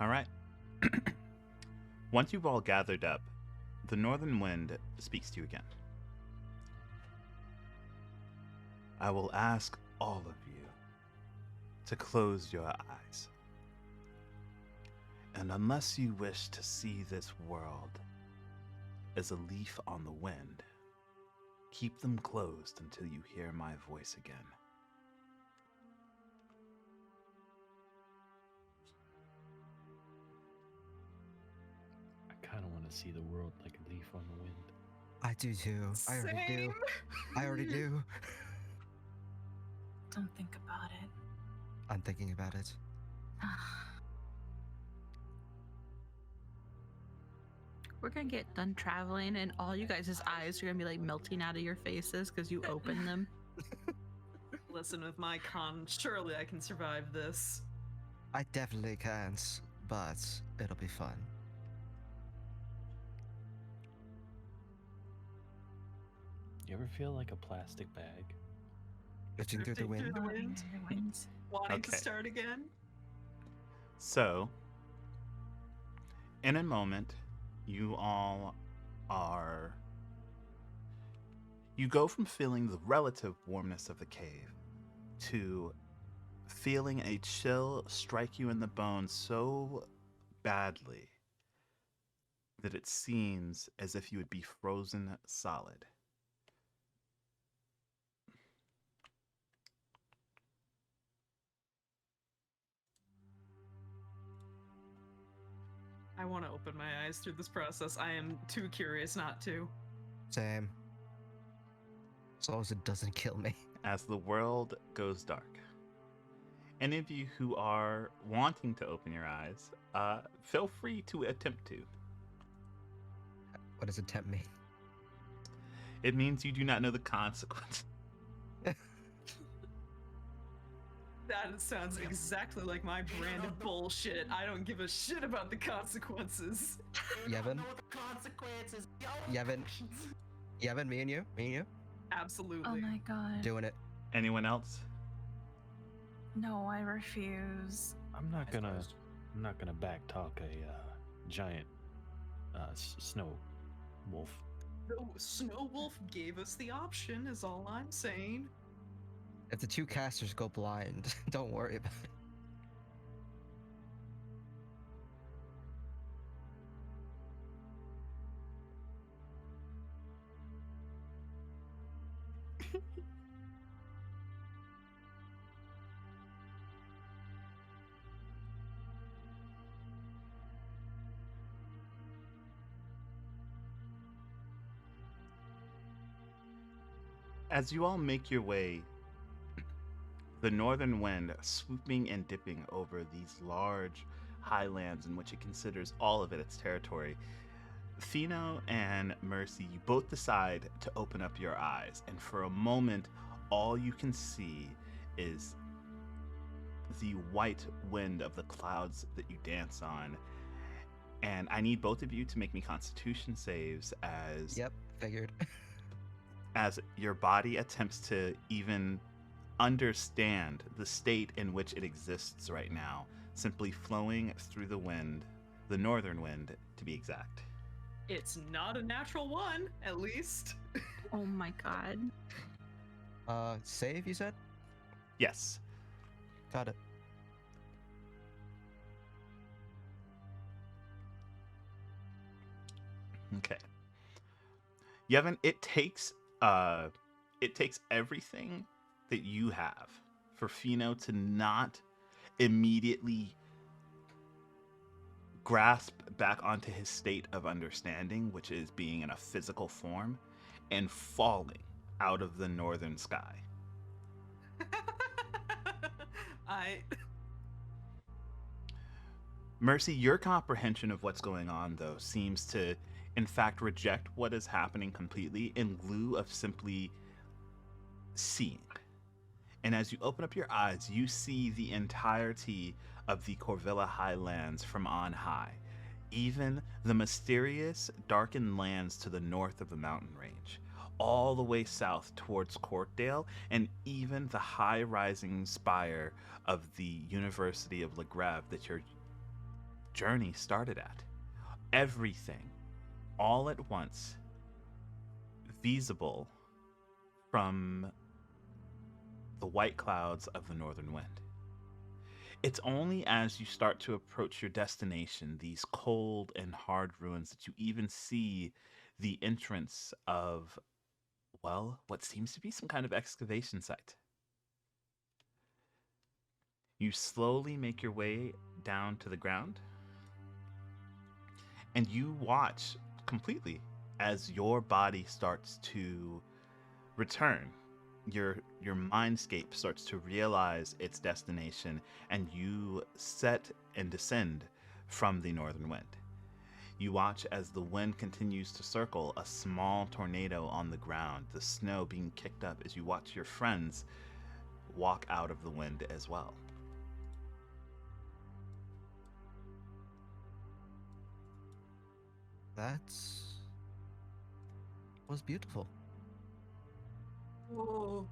All right. Once you've all gathered up, the northern wind speaks to you again. I will ask all of you to close your eyes. And unless you wish to see this world as a leaf on the wind, keep them closed until you hear my voice again. I kind of want to see the world like a leaf on the wind. I do too. I already do. Same. I already do. Don't think about it. I'm thinking about it. We're gonna get done traveling, and all you guys' eyes are gonna be like melting out of your faces because you opened them. Listen, with my con, surely I can survive this. I definitely can't, but it'll be fun. You ever feel like a plastic bag? Drifting through the Drifting wind. through the wind. Wanting to Okay. start again? So, in a moment, you all are. You go from feeling the relative warmness of the cave to feeling a chill strike you in the bones so badly that it seems as if you would be frozen solid. I want to open my eyes through this process. I am too curious not to. Same. As long as it doesn't kill me. As the world goes dark. Any of you who are wanting to open your eyes, feel free to attempt to. What does it tempt me? It means you do not know the consequence. That sounds exactly like my brand of bullshit. I don't give a shit about the consequences. You don't Yevon? know the consequences. Yo. Yevon, me and you? Me and you? Absolutely. Oh my god. Doing it. Anyone else? No, I refuse. I'm not gonna backtalk a giant snow wolf. No, Snow Wolf gave us the option, is all I'm saying. If the 2 casters go blind, don't worry about it. As you all make your way, the northern wind swooping and dipping over these large highlands in which it considers all of it its territory, Fino and Mercy, you both decide to open up your eyes, and for a moment, all you can see is the white wind of the clouds that you dance on. And I need both of you to make me Constitution saves Yep, figured. as your body attempts to even understand the state in which it exists right now, simply flowing through the wind, the northern wind to be exact. It's not a natural one, at least. Oh my god. Save, you said? Yes. Got it. Okay. Yevon, it takes everything that you have for Fino to not immediately grasp back onto his state of understanding, which is being in a physical form and falling out of the northern sky. Mercy, your comprehension of what's going on, though, seems to, in fact, reject what is happening completely in lieu of simply seeing. And as you open up your eyes, you see the entirety of the Corvilla Highlands from on high, even the mysterious, darkened lands to the north of the mountain range, all the way south towards Courtdale, and even the high-rising spire of the University of Le Grave that your journey started at. Everything, all at once, visible from the white clouds of the northern wind. It's only as you start to approach your destination, these cold and hard ruins, that you even see the entrance of, well, what seems to be some kind of excavation site. You slowly make your way down to the ground, and you watch completely as your body starts to return. Your mindscape starts to realize its destination, and you set and descend from the northern wind. You watch as the wind continues to circle, a small tornado on the ground, the snow being kicked up as you watch your friends walk out of the wind as well. That was beautiful. Oh,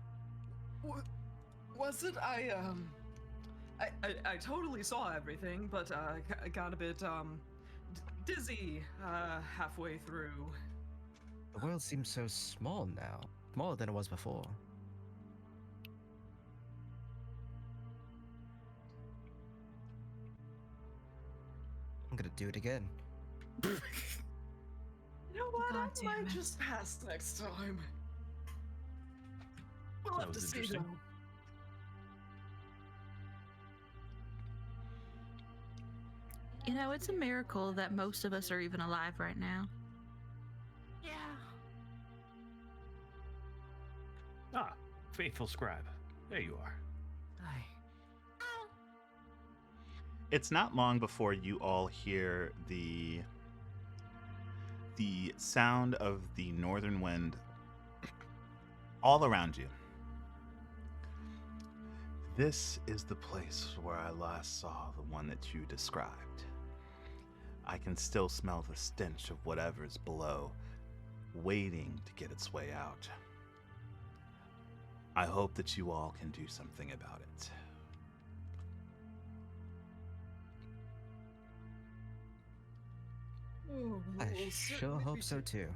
was it? I totally saw everything, but I got a bit dizzy halfway through. The world seems so small now, smaller than it was before. I'm gonna do it again. You know what? God I damn might it. just pass next time. We'll That have to was see interesting. though. You know, it's a miracle that most of us are even alive right now. Yeah. Ah, faithful scribe. There you are. Aye. Oh. It's not long before you all hear the sound of the northern wind all around you. This is the place where I last saw the one that you described. I can still smell the stench of whatever's below, waiting to get its way out. I hope that you all can do something about it. Oh, I we'll sure certainly hope be so too.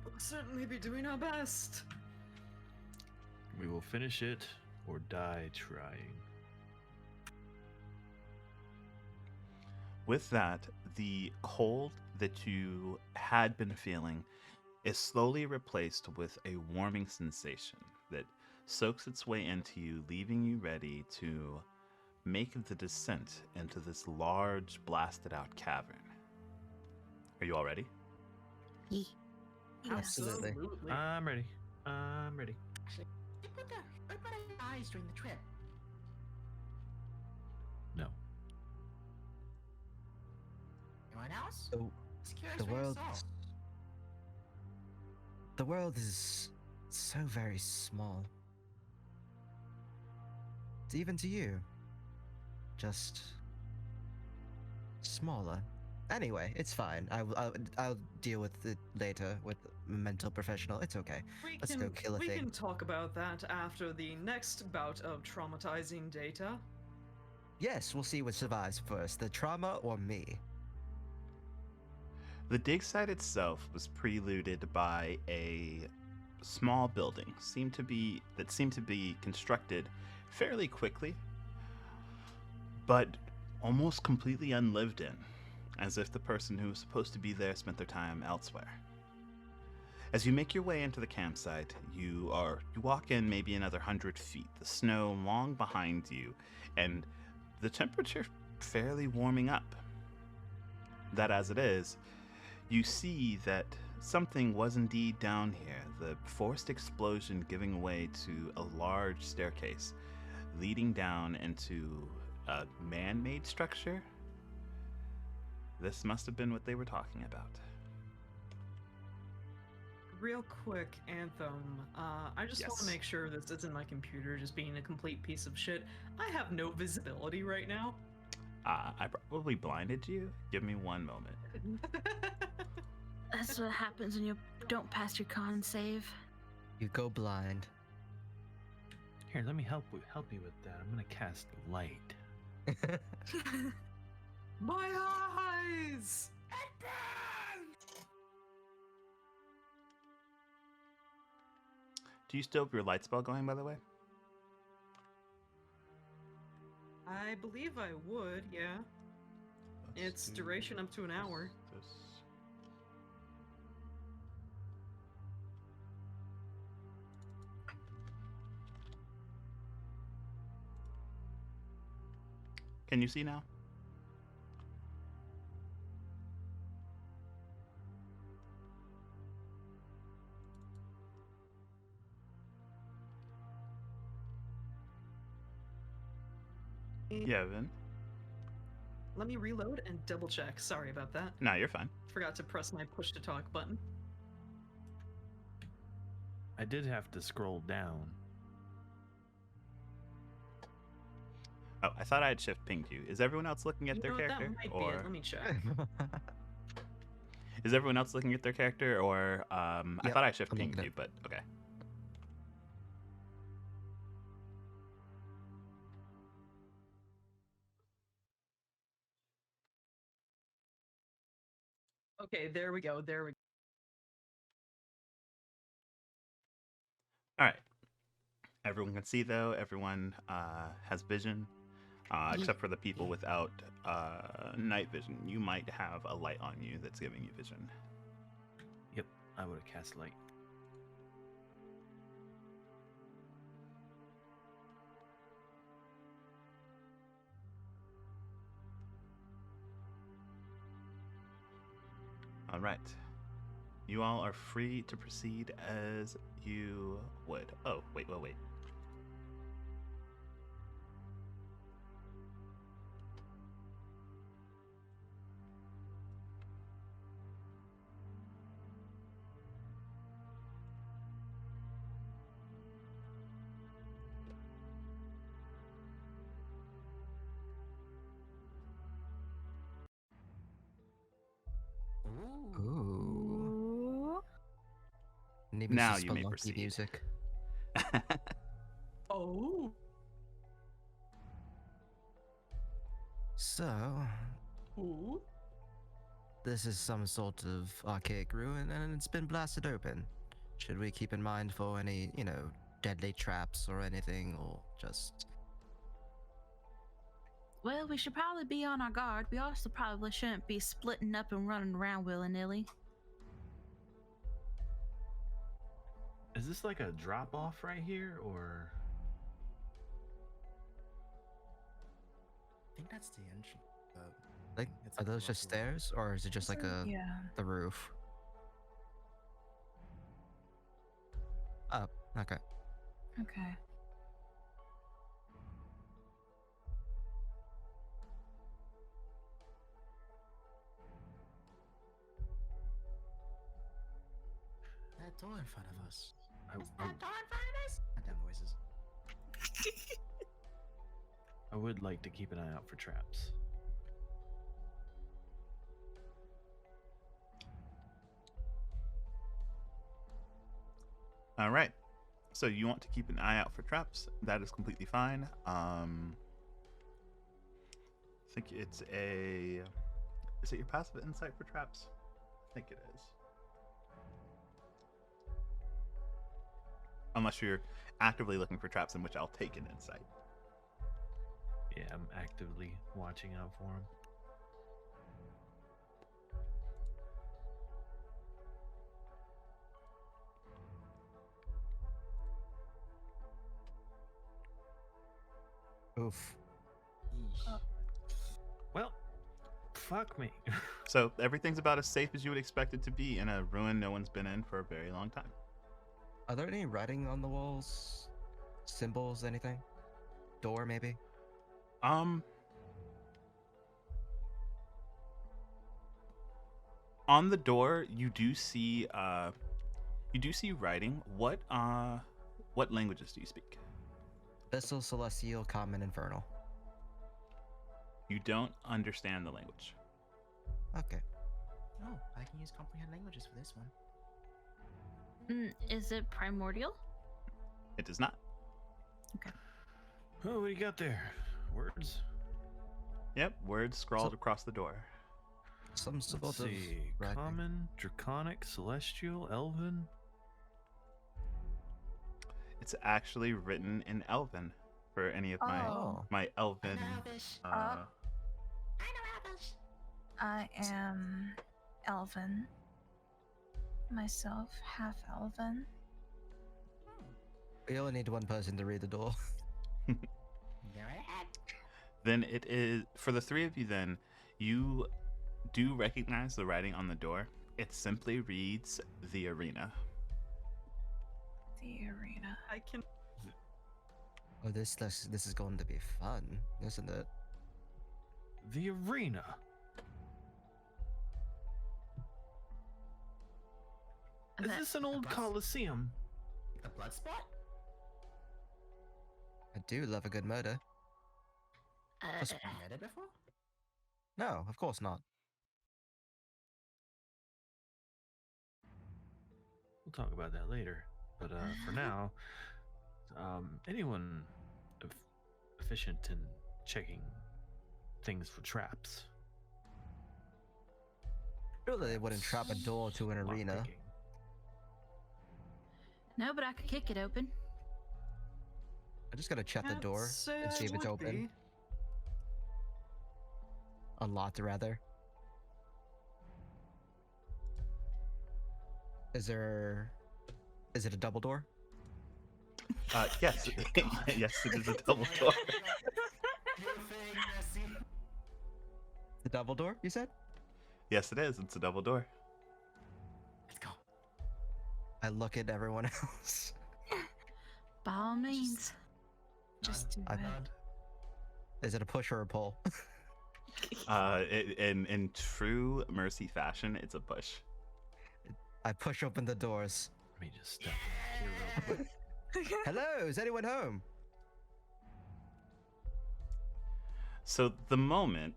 We'll certainly be doing our best. We will finish it or die trying. With that, the cold that you had been feeling is slowly replaced with a warming sensation that soaks its way into you, leaving you ready to make the descent into this large, blasted out cavern. Are you all ready? Ye- Absolutely. I'm ready. I'm ready. Actually, we put our eyes during the trip. No. Anyone else? Just curious The what you world. saw. The world is so very small. Even to you. Just smaller. Anyway, it's fine. I'll deal with it later with a mental professional. It's okay. Let's go kill a we thing. can talk about that after the next bout of traumatizing data. Yes, we'll see what survives first, the trauma or me. The dig site itself was preluded by a small building, seemed to be constructed fairly quickly, but almost completely unlived in, as if the person who was supposed to be there spent their time elsewhere. As you make your way into the campsite, you walk in maybe another 100 feet, the snow long behind you, and the temperature fairly warming up. That as it is, you see that something was indeed down here, the forced explosion giving way to a large staircase leading down into a man-made structure. This must have been what they were talking about. Real quick, Anthem, I just want to Yes. make sure this isn't my computer just being a complete piece of shit. I have no visibility right now. I probably blinded you. Give me one moment. That's what happens when you don't pass your con save. You go blind. Here, let me help you with that. I'm gonna cast light. My eyes! Do you still have your light spell going, by the way? I believe I would, yeah. It's duration up to an hour. This. Can you see now? Yeah, Vin. Let me reload and double check. Sorry about that. No, you're fine. Forgot to press my push to talk button. I did have to scroll down. Oh, I thought I had shift pinged you. Is everyone else looking at You their know what, character? that might be it. Let me check. Is everyone else looking at their character, or I Yep, thought I shift I'm pinged looking you, but okay. Okay, there we go. There we go. All right. Everyone can see though. Everyone has vision, except for the people without night vision. You might have a light on you that's giving you vision. Yep, I would have cast light. All right. You all are free to proceed as you would. Oh, wait. Ooh. Ooh. Maybe Now some you may spelunky proceed. music. Oh, So, ooh. this is some sort of archaic ruin and it's been blasted open. Should we keep in mind for any, deadly traps or anything, or just... Well, we should probably be on our guard. We also probably shouldn't be splitting up and running around willy-nilly. Is this like a drop off right here, or? I think that's the entrance. Like, It's are like a those just rocky road. stairs, or is it just like Yeah. the roof? Oh, okay. Okay. that door in front of us? I, What's I, that door in front of us? Goddamn voices. I would like to keep an eye out for traps. All right. So you want to keep an eye out for traps. That is completely fine. I think it's a... Is it your passive insight for traps? I think it is. Unless you're actively looking for traps, in which I'll take an insight. Yeah, I'm actively watching out for him. Oof. Yeesh. Well, fuck me. So everything's about as safe as you would expect it to be in a ruin no one's been in for a very long time. Are there any writing on the walls? Symbols, anything? Door, maybe? On the door, you do see writing. What languages do you speak? Abyssal, Celestial, Common, Infernal. You don't understand the language. Okay. Oh, I can use comprehend languages for this one. Is it primordial? It does not. Oh, what do you got there? Words? Yep, words scrawled across the door. Some sort Let's of see. writing. Common, Draconic, Celestial, Elven? It's actually written in Elven for any of my Oh. my Elven. I know Elvish. Uh, I know Elvish. I am elven. Myself, half elven. We only need one person to read the door. Go ahead. then it is for the three of you. Then you do recognize the writing on the door. It simply reads "The Arena." The arena. I can. Oh, this is going to be fun, isn't it? The arena. Is That- this an old Plus- coliseum? The blood spot? I do love a good murder. Uh, You read it before? No, of course not. We'll talk about that later. But for now, anyone efficient in checking things for traps? Surely they wouldn't trap a door to an arena. Lockpicking. no, but I could kick it open. I just gotta check the Can't door say and I see if it's would open. be. Unlocked, rather. Is it a double door? Yes, yes, it is a double door. The double door, you said? Yes, it is. It's a double door. Let's go. I look at everyone else. By all means. Just do I- it. Is it a push or a pull? In true Mercy fashion, it's a push. I push open the doors. Let me just step in here real quick. Hello, is anyone home? So the moment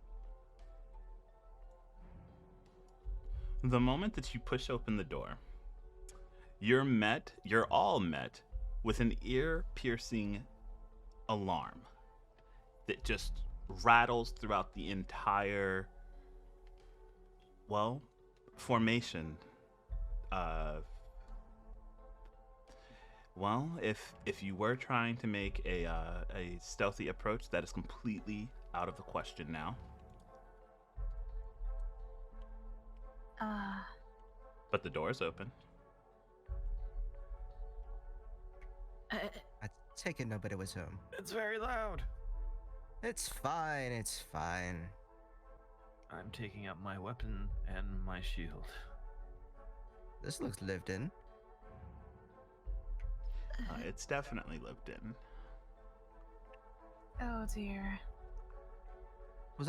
that you push open the door, you're all met with an ear-piercing alarm that just rattles throughout the entire, formation. If you were trying to make a stealthy approach, that is completely out of the question now. But the door is open. I take it nobody was home. It's very loud. It's fine, it's fine. I'm taking up my weapon and my shield. This looks lived in. It's definitely lived in. Oh dear. Was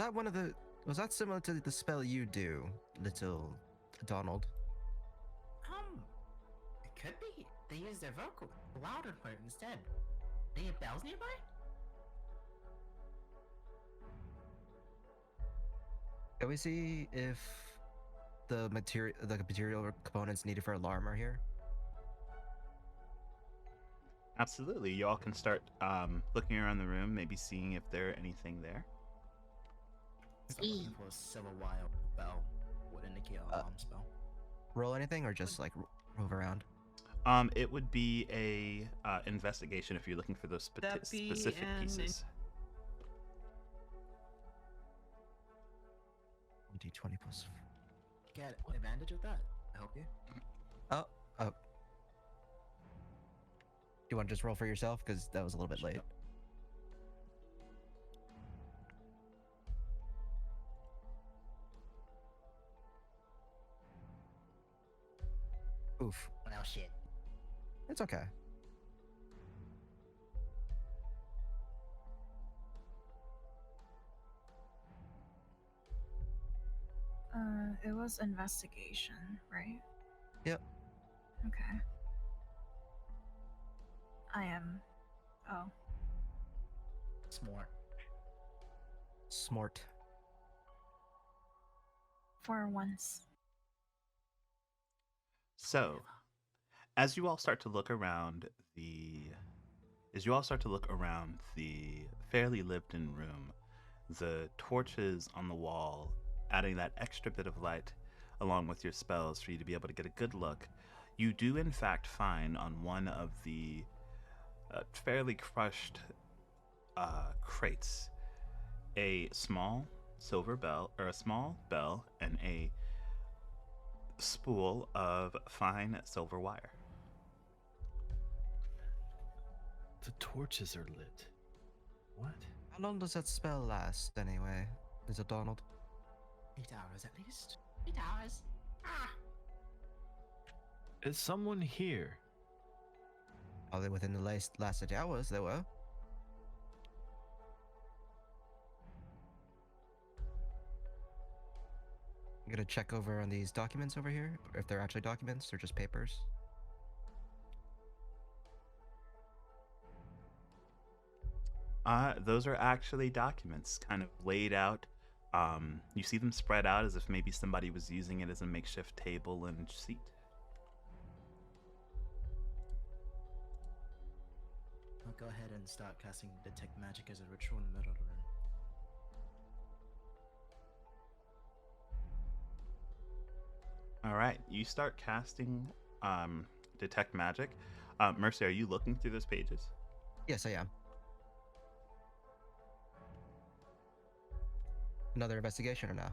that similar to the spell you do, little Donald? Could be. They use their vocal louder part instead. Any bells nearby? Can we see if the material components needed for alarm are here? Absolutely. You all can start looking around the room, maybe seeing if there are anything there. Start looking for a silver wire bell would indicate an alarm spell. Roll anything or just like move around? It would be a investigation if you're looking for those That be specific an pieces. 20 plus. Get advantage of that. I help you. Oh. You want to just roll for yourself? Because that was a little bit late. Oof. Well, shit. It's okay. It was investigation, right? Yep. Okay. I am. Oh. Smart. For once. So, as you all start to look around the fairly lived-in room, the torches on the wall adding that extra bit of light along with your spells for you to be able to get a good look, you do in fact find on one of the fairly crushed crates a small silver bell, or a small bell, and a spool of fine silver wire. The torches are lit. What? How long does that spell last anyway? Is it Donald? 8 hours at least. 8 hours. Ah! Is someone here? Probably within the last 8 hours, there were. I'm gonna check over on these documents over here, if they're actually documents or just papers. Those are actually documents kind of laid out. You see them spread out as if maybe somebody was using it as a makeshift table and seat. I'll go ahead and start casting Detect Magic as a ritual in the middle of the room. All right, you start casting Detect Magic. Mercy, are you looking through those pages? Yes, I am. Another investigation or no?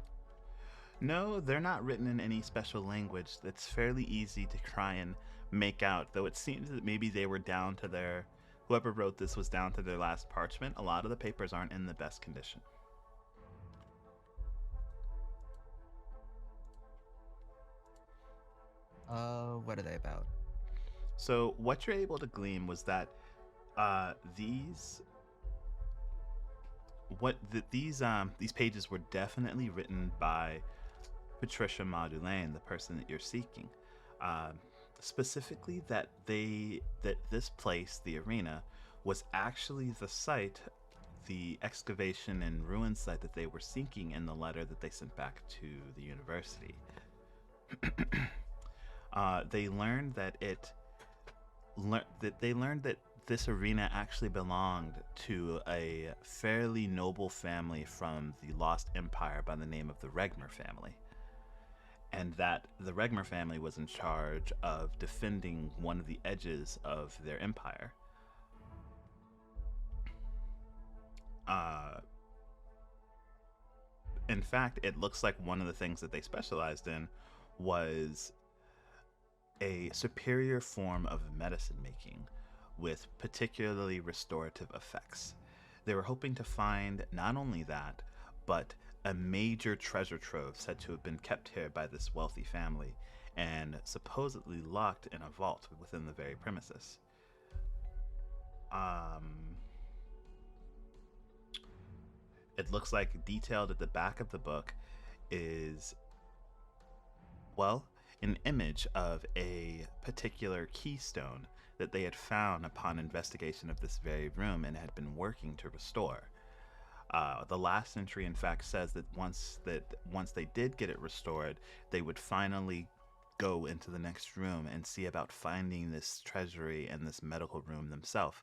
No, they're not written in any special language. That's fairly easy to try and make out, though it seems that maybe they were down to their... Whoever wrote this was down to their last parchment. A lot of the papers aren't in the best condition. What are they about? So what you're able to glean was that these pages were definitely written by Patricia Madulaine, the person that you're seeking. Specifically that this place, the arena, was actually the site, the excavation and ruin site that they were seeking in the letter that they sent back to the university. They learned that this arena actually belonged to a fairly noble family from the Lost Empire by the name of the Regmer family. And that the Regmer family was in charge of defending one of the edges of their empire. In fact, it looks like one of the things that they specialized in was a superior form of medicine making with particularly restorative effects. They were hoping to find not only that, but a major treasure trove said to have been kept here by this wealthy family and supposedly locked in a vault within the very premises. It looks like detailed at the back of the book is, well, an image of a particular keystone that they had found upon investigation of this very room and had been working to restore. The last entry, in fact, says that once they did get it restored, they would finally go into the next room and see about finding this treasury and this medical room themselves,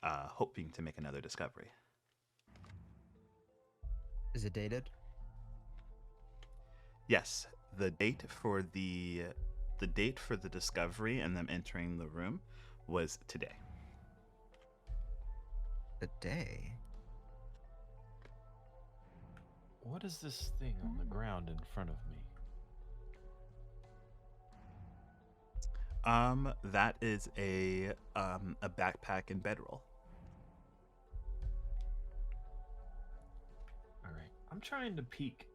hoping to make another discovery. Is it dated? Yes, the date for the discovery and them entering the room was today. The day? What is this thing on the ground in front of me? That is a backpack and bedroll. All right. I'm trying to peek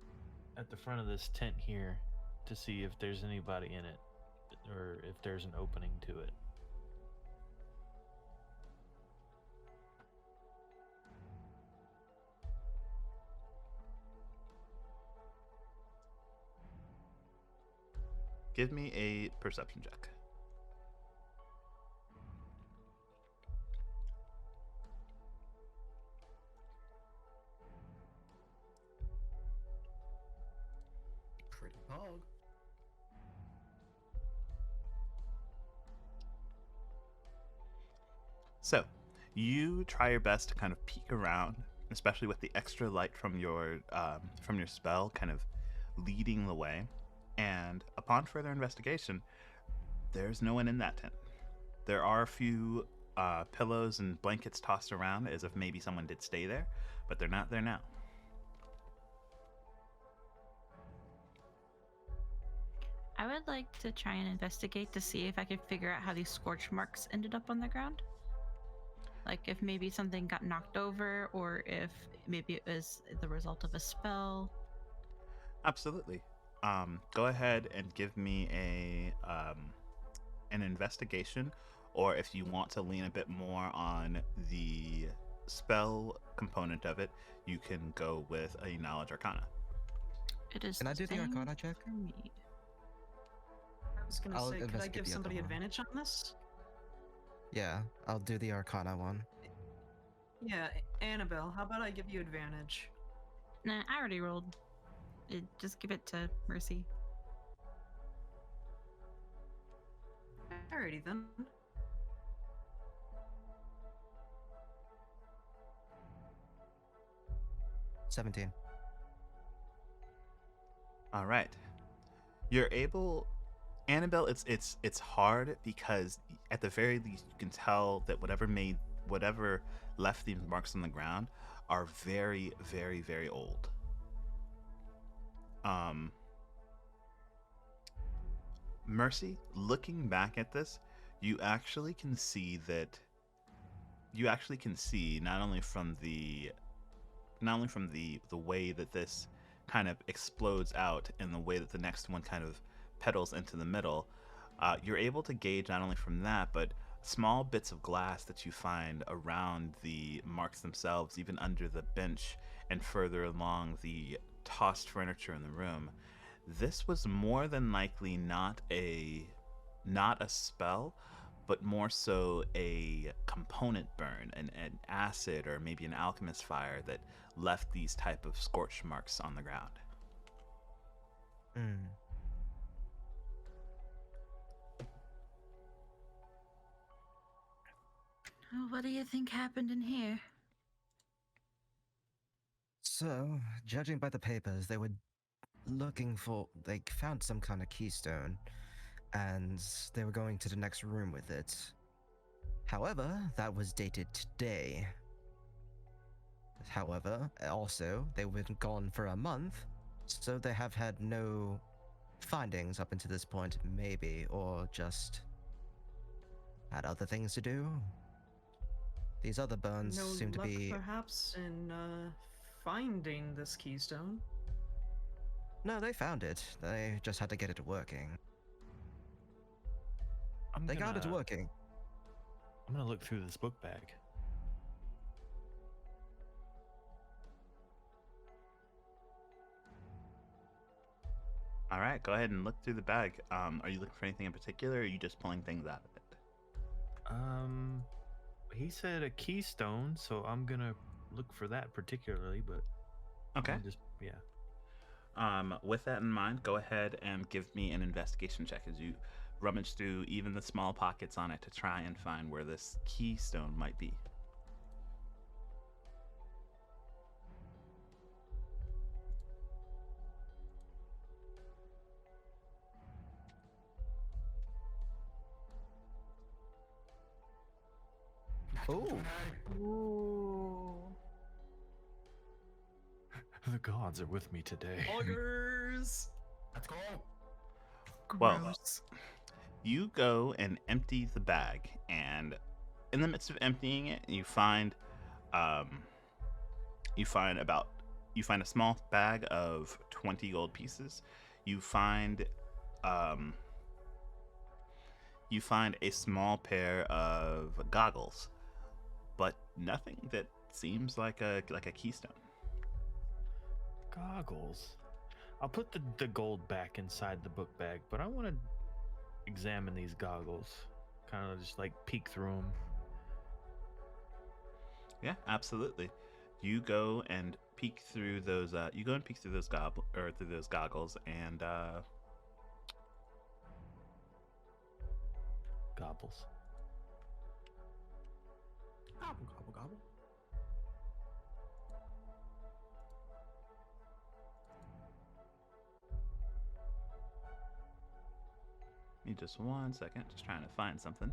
at the front of this tent here to see if there's anybody in it or if there's an opening to it. Give me a perception check. Pretty pog. So, you try your best to kind of peek around, especially with the extra light from your spell, kind of leading the way. And upon further investigation, there's no one in that tent. There are a few pillows and blankets tossed around as if maybe someone did stay there, but they're not there now. I would like to try and investigate to see if I could figure out how these scorch marks ended up on the ground. Like if maybe something got knocked over, or if maybe it was the result of a spell. Absolutely. Go ahead and give me an investigation, or if you want to lean a bit more on the spell component of it, you can go with a knowledge arcana. It is. Can I do the same Arcana check? for me. I was gonna I'll say, could I investigate give the other somebody one. advantage on this? Yeah, I'll do the Arcana one. Yeah, Annabelle, how about I give you advantage? Nah, I already rolled. Just give it to Mercy. Alrighty then. $17. All right. You're able, Annabelle. It's hard because at the very least you can tell that whatever left these marks on the ground are very, very, very old. Mercy, looking back at this, you actually can see not only from the way that this kind of explodes out and the way that the next one kind of petals into the middle, you're able to gauge not only from that, but small bits of glass that you find around the marks themselves, even under the bench and further along the tossed furniture in the room. This was more than likely not a spell, but more so a component burn, an acid or maybe an alchemist fire that left these type of scorch marks on the ground. Mm. Oh, what do you think happened in here? So, judging by the papers, they found some kind of keystone, and they were going to the next room with it. However, that was dated today. However, also, they were gone for a month, so they have had no findings up until this point, maybe, or just had other things to do. These other burns No seem to luck, be. perhaps, in finding this keystone. No, they found it. They just had to get it working. They got it working. I'm gonna look through this book bag. All right, go ahead and look through the bag. Are you looking for anything in particular, or are you just pulling things out of it? He said a keystone, so I'm gonna look for that particularly, but Okay. With that in mind, go ahead and give me an investigation check as you rummage through even the small pockets on it to try and find where this keystone might be. Ooh. Ooh. The gods are with me today. Augers. Let's go. Well, Gross. you go and empty the bag, and in the midst of emptying it, you find a small bag of 20 gold pieces. You find a small pair of goggles, but nothing that seems like a keystone. Goggles. I'll put the gold back inside the book bag, but I want to examine these goggles. Kind of just like peek through them. Yeah, absolutely. You go and peek through those. Through those goggles, and Gobbles. Gobble, gobble, gobble. Give me just 1 second. Just trying to find something.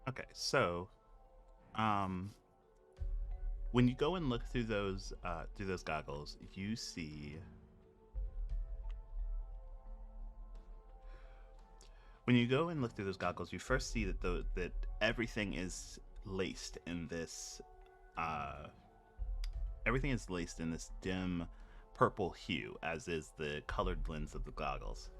Okay, so, when you go and look through those goggles, you see. When you go and look through those goggles, you first see that everything is laced in this. Everything is laced in this dim purple hue, as is the colored lens of the goggles.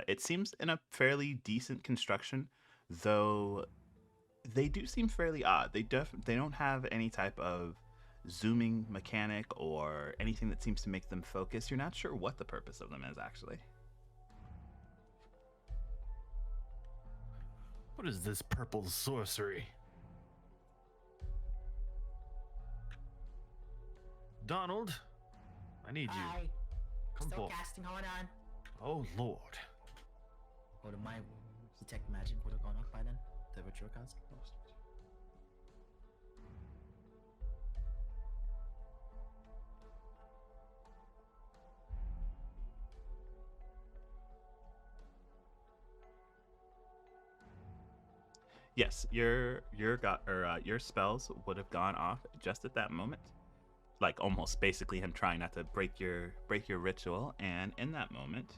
It seems in a fairly decent construction, though they do seem fairly odd. They don't have any type of zooming mechanic or anything that seems to make them focus. You're not sure what the purpose of them is, actually. What is this purple sorcery? Donald, I need you. Hi. Come Still forward. casting, hold on. Oh Lord. Would my detect magic would have gone off by then? The ritual cast? Yes, your spells would have gone off just at that moment, like almost basically him trying not to break your ritual, and in that moment.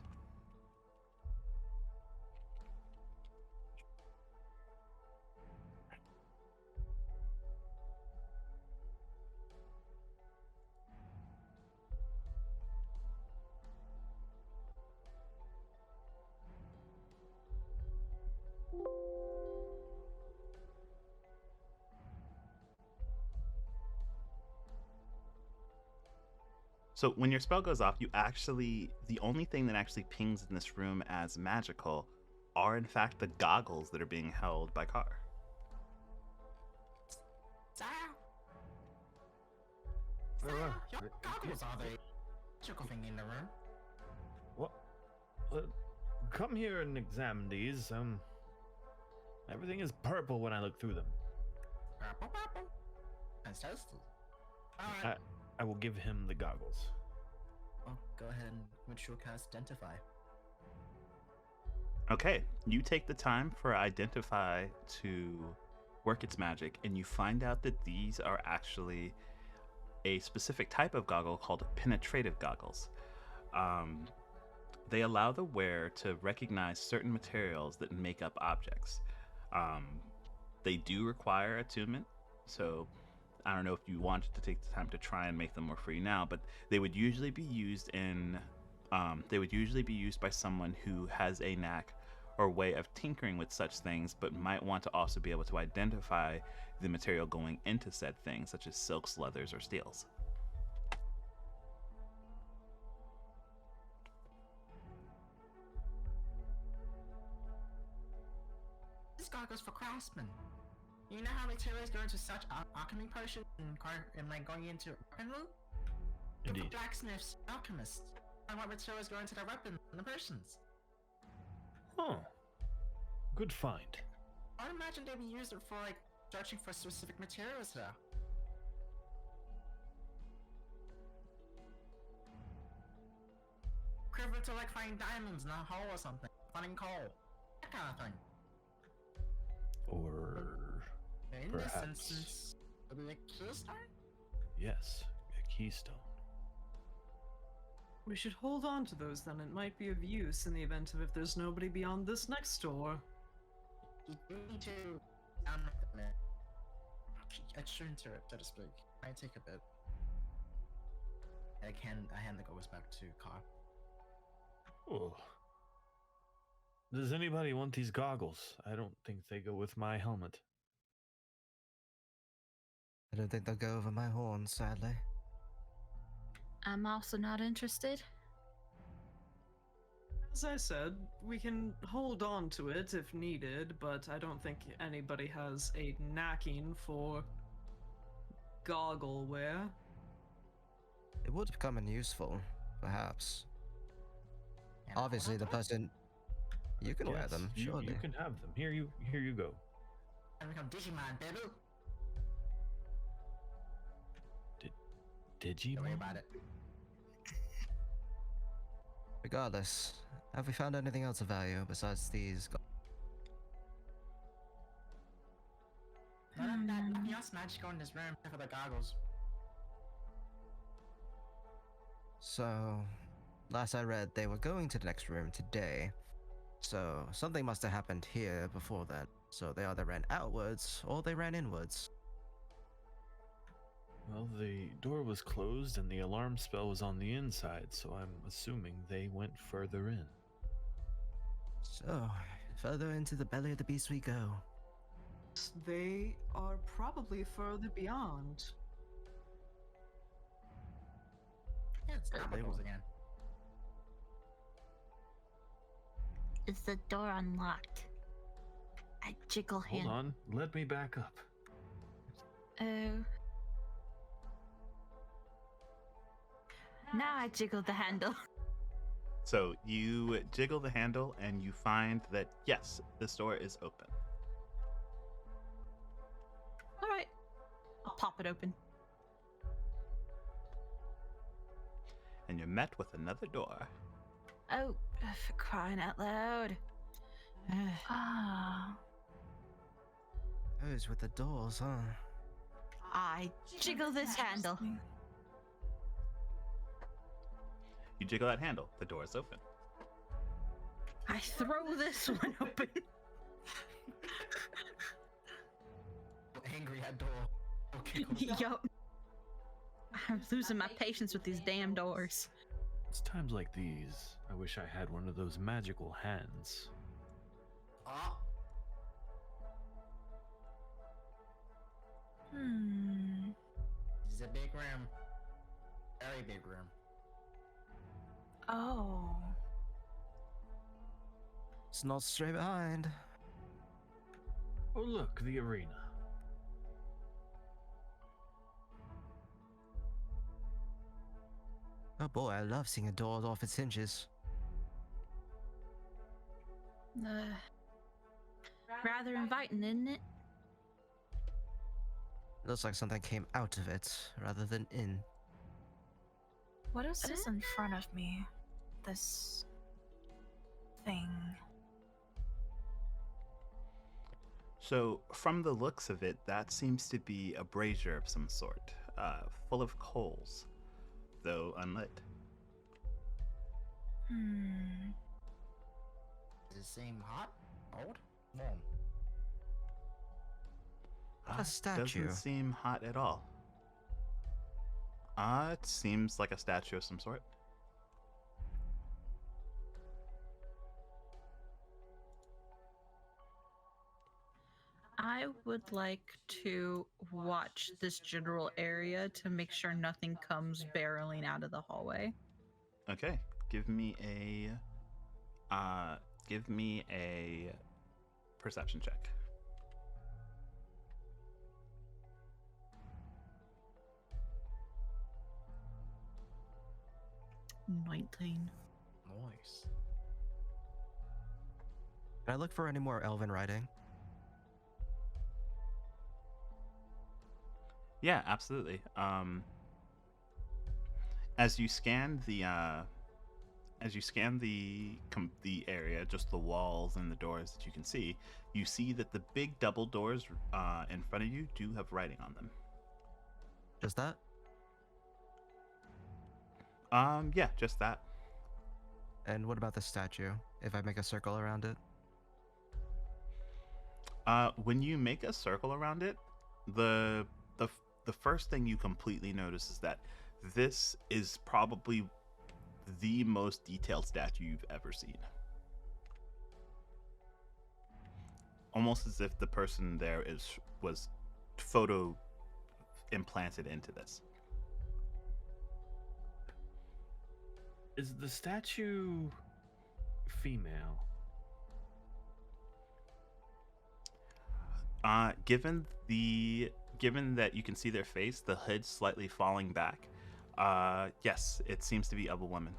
So when your spell goes off, the only thing that actually pings in this room as magical are in fact the goggles that are being held by Carr. Sarah! Uh, Sarah, your uh, goggles are the magical thing in the room. What? Come here and examine these. Everything is purple when I look through them. Purple, purple. And toasted. Alright. I will give him the goggles. Well, go ahead and ritual cast Identify. Okay, you take the time for Identify to work its magic, and you find out that these are actually a specific type of goggle called Penetrative Goggles. Um, they allow the wearer to recognize certain materials that make up objects. Um, they do require attunement, so I don't know if you wanted to take the time to try and make them more free now, but they would usually be used in they would usually be used by someone who has a knack or way of tinkering with such things, but might want to also be able to identify the material going into said things, such as silks, leathers, or steels. This goggles for craftsmen. You know how materials go into such alchemy potions and like going into weapon loot? Indeed. For blacksmiths, alchemists, and what materials go into their weapons and the potions. Huh. Good find. I'd imagine they'd be used for like searching for specific materials though. Equivalent to like finding diamonds in a hole or something, finding coal, that kind of thing. Or In this perhaps, instance, would be a keystone? yes, a keystone. We should hold on to those then. It might be of use in the event of if there's nobody beyond this next door. You do need to attune to it, so to speak. Might take a bit. I hand the goggles back to Carl. Oh. Does anybody want these goggles? I don't think they go with my helmet. I don't think they'll go over my horn, sadly. I'm also not interested. As I said, we can hold on to it if needed, but I don't think anybody has a knacking for goggle wear. It would come in useful, perhaps. And hold Obviously, on the to it, person. You can wear Yes, them, you, surely. you can have them. Here you go. and become Digimon, baby. Digimon? Don't worry about it. Regardless, have we found anything else of value besides these? Nothing else magical in this room except for the goggles. So, last I read, they were going to the next room today. So, something must have happened here before then. So, they either ran outwards or they ran inwards. Well, the door was closed and the alarm spell was on the inside, so I'm assuming they went further in. So, further into the belly of the beast we go. They are probably further beyond. Yeah, it's They goggles will. again. Is the door unlocked? I jiggle Hold hand. on, let me back up. Oh. Now I jiggle the handle. So you jiggle the handle and you find that, yes, this door is open. All right. I'll pop it open. And you're met with another door. Oh, for crying out loud. Ah. Those with the doors, huh? I jiggle this handle. You jiggle that handle, the door is open. I throw this one open. Angry at door. Okay, cool. Yup. I'm losing my patience with these damn doors. It's times like these, I wish I had one of those magical hands. Oh, this is a big room. Very big room. Oh. It's not straight behind. Oh look, the arena. Oh boy, I love seeing a door off its hinges. Rather inviting, isn't it? Looks like something came out of it rather than in. What is this in front of me? This thing. So, from the looks of it, that seems to be a brazier of some sort, full of coals, though unlit. Does it seem hot? Cold? Warm? A statue. Doesn't seem hot at all. It seems like a statue of some sort. I would like to watch this general area to make sure nothing comes barreling out of the hallway. Okay, give me a perception check. $19. Nice. Can I look for any more elven writing? Yeah, absolutely. As you scan the the area, just the walls and the doors that you can see, you see that the big double doors in front of you do have writing on them. Just that? Yeah, just that. And what about the statue? If I make a circle around it? When you make a circle around it, the first thing you completely notice is that this is probably the most detailed statue you've ever seen. Almost as if the person there was photo implanted into this. Is the statue female? Given that you can see their face, the hood slightly falling back, yes, it seems to be of a woman.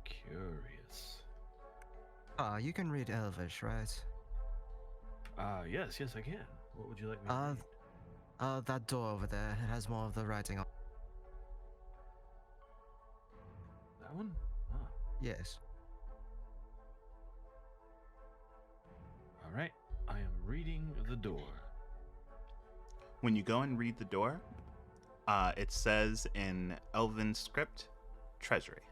Curious. You can read Elvish, right? Yes, I can. What would you like me to read? That door over there, it has more of the writing on. That one? Ah. Yes. All right. I am reading the door. When you go and read the door, it says in Elven script, treasury.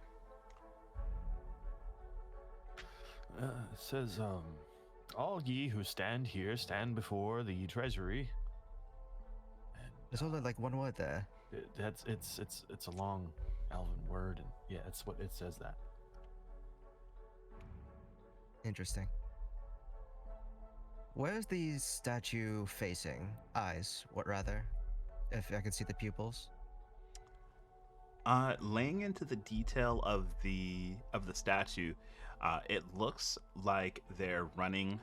It says, all ye who stand here stand before the treasury. And There's only like one word there. it's a long Elven word, and yeah, it's what it says that. Interesting. Where's the statue facing? Eyes, what rather? If I can see the pupils. Laying into the detail of the statue, it looks like they're running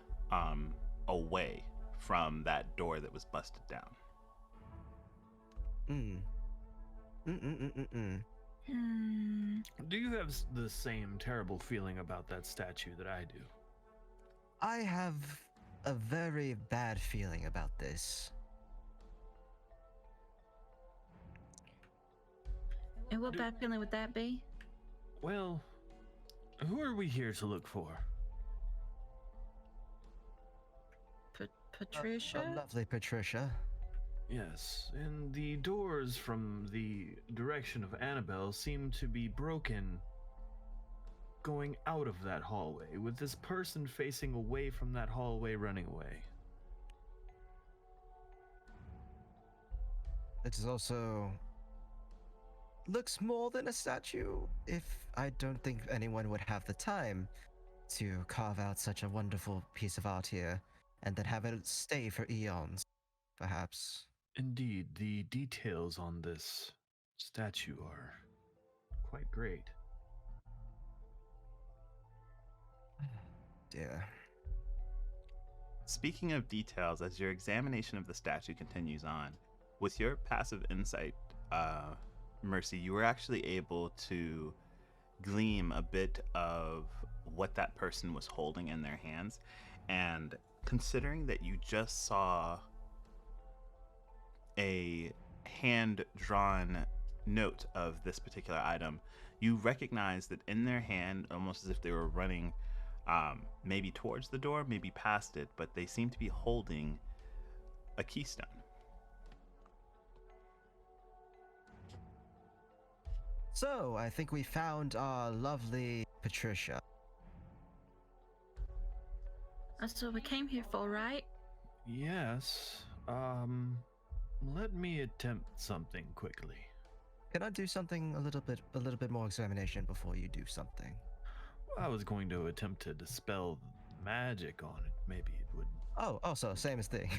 away from that door that was busted down. Do you have the same terrible feeling about that statue that I do? I have a very bad feeling about this. And what bad feeling would that be? Well, who are we here to look for? Patricia? Lovely Patricia. Yes, and the doors from the direction of Annabelle seem to be broken going out of that hallway, with this person facing away from that hallway running away. It is also looks more than a statue. If I don't think anyone would have the time to carve out such a wonderful piece of art here and then have it stay for eons, perhaps. Indeed, the details on this statue are quite great. Dear. Speaking of details, as your examination of the statue continues on, with your passive insight, Mercy, you were actually able to glean a bit of what that person was holding in their hands. And considering that you just saw a hand-drawn note of this particular item, you recognize that in their hand, almost as if they were running maybe towards the door, maybe past it, but they seem to be holding a keystone. So, I think we found our lovely Patricia. That's what we came here for, right? Yes. Let me attempt something quickly. Can I do something a little bit more examination before you do something? I was going to attempt to dispel magic on it. Maybe it would. Oh, so same as thing.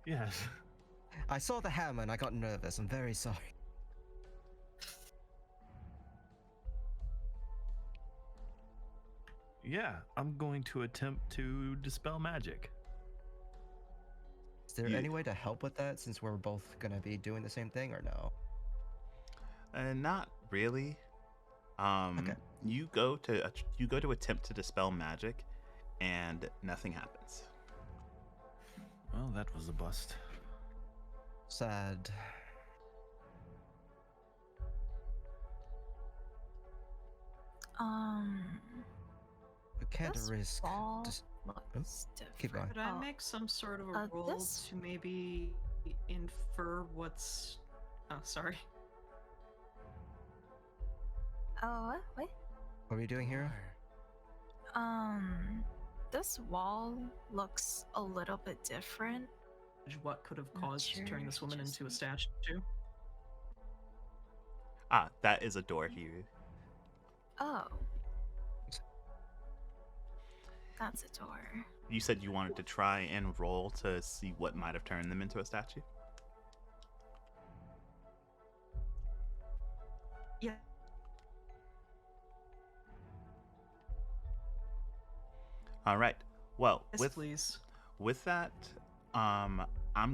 Yes. I saw the hammer and I got nervous. I'm very sorry. Yeah, I'm going to attempt to dispel magic. Is there any way to help with that since we're both gonna be doing the same thing or no? Not really. Okay. You go to attempt to dispel magic, and nothing happens. Well, that was a bust. Sad. We can't This risk. wall Dis- looks different. keep going. Could I Oh, make some sort of a roll this- to maybe infer what's... Oh, sorry. Oh, what? What are we doing here? This wall looks a little bit different. What could have Not caused sure, turning this woman just- into a statue? Ah, that is a door here. Oh. That's a door. You said you wanted to try and roll to see what might have turned them into a statue. Yeah. All right. Well, Yes, please. with that, I'm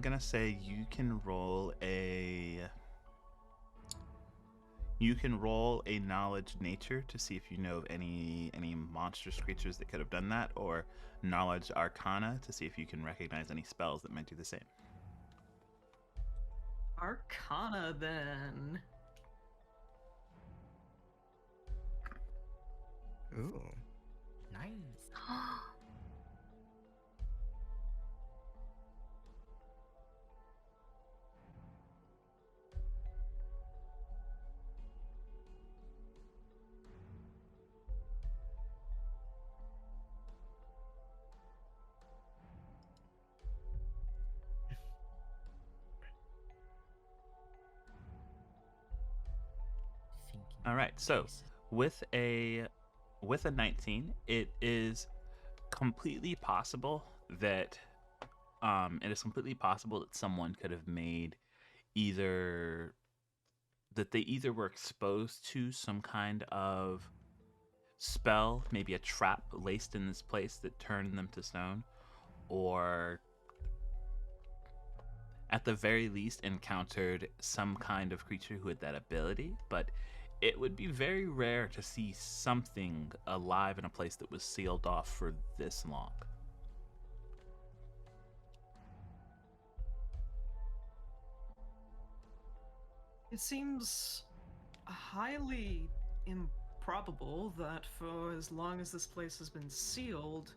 gonna say you can roll a knowledge nature to see if you know of any monstrous creatures that could have done that, or knowledge arcana to see if you can recognize any spells that might do the same. Arcana, then. Ooh. Nice. Thinking All right. So nice. with a 19, it is completely possible that someone could have made they either were exposed to some kind of spell, maybe a trap laced in this place that turned them to stone, or at the very least encountered some kind of creature who had that ability. But it would be very rare to see something alive in a place that was sealed off for this long. It seems highly improbable that for as long as this place has been sealed,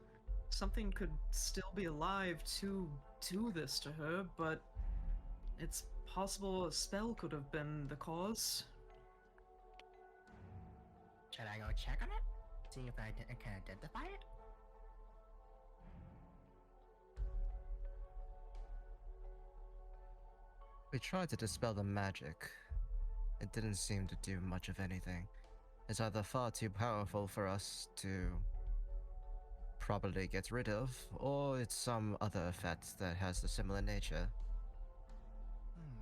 something could still be alive to do this to her, but it's possible a spell could have been the cause. Should I go check on it? See if I can identify it? We tried to dispel the magic. It didn't seem to do much of anything. It's either far too powerful for us to properly get rid of, or it's some other effect that has a similar nature.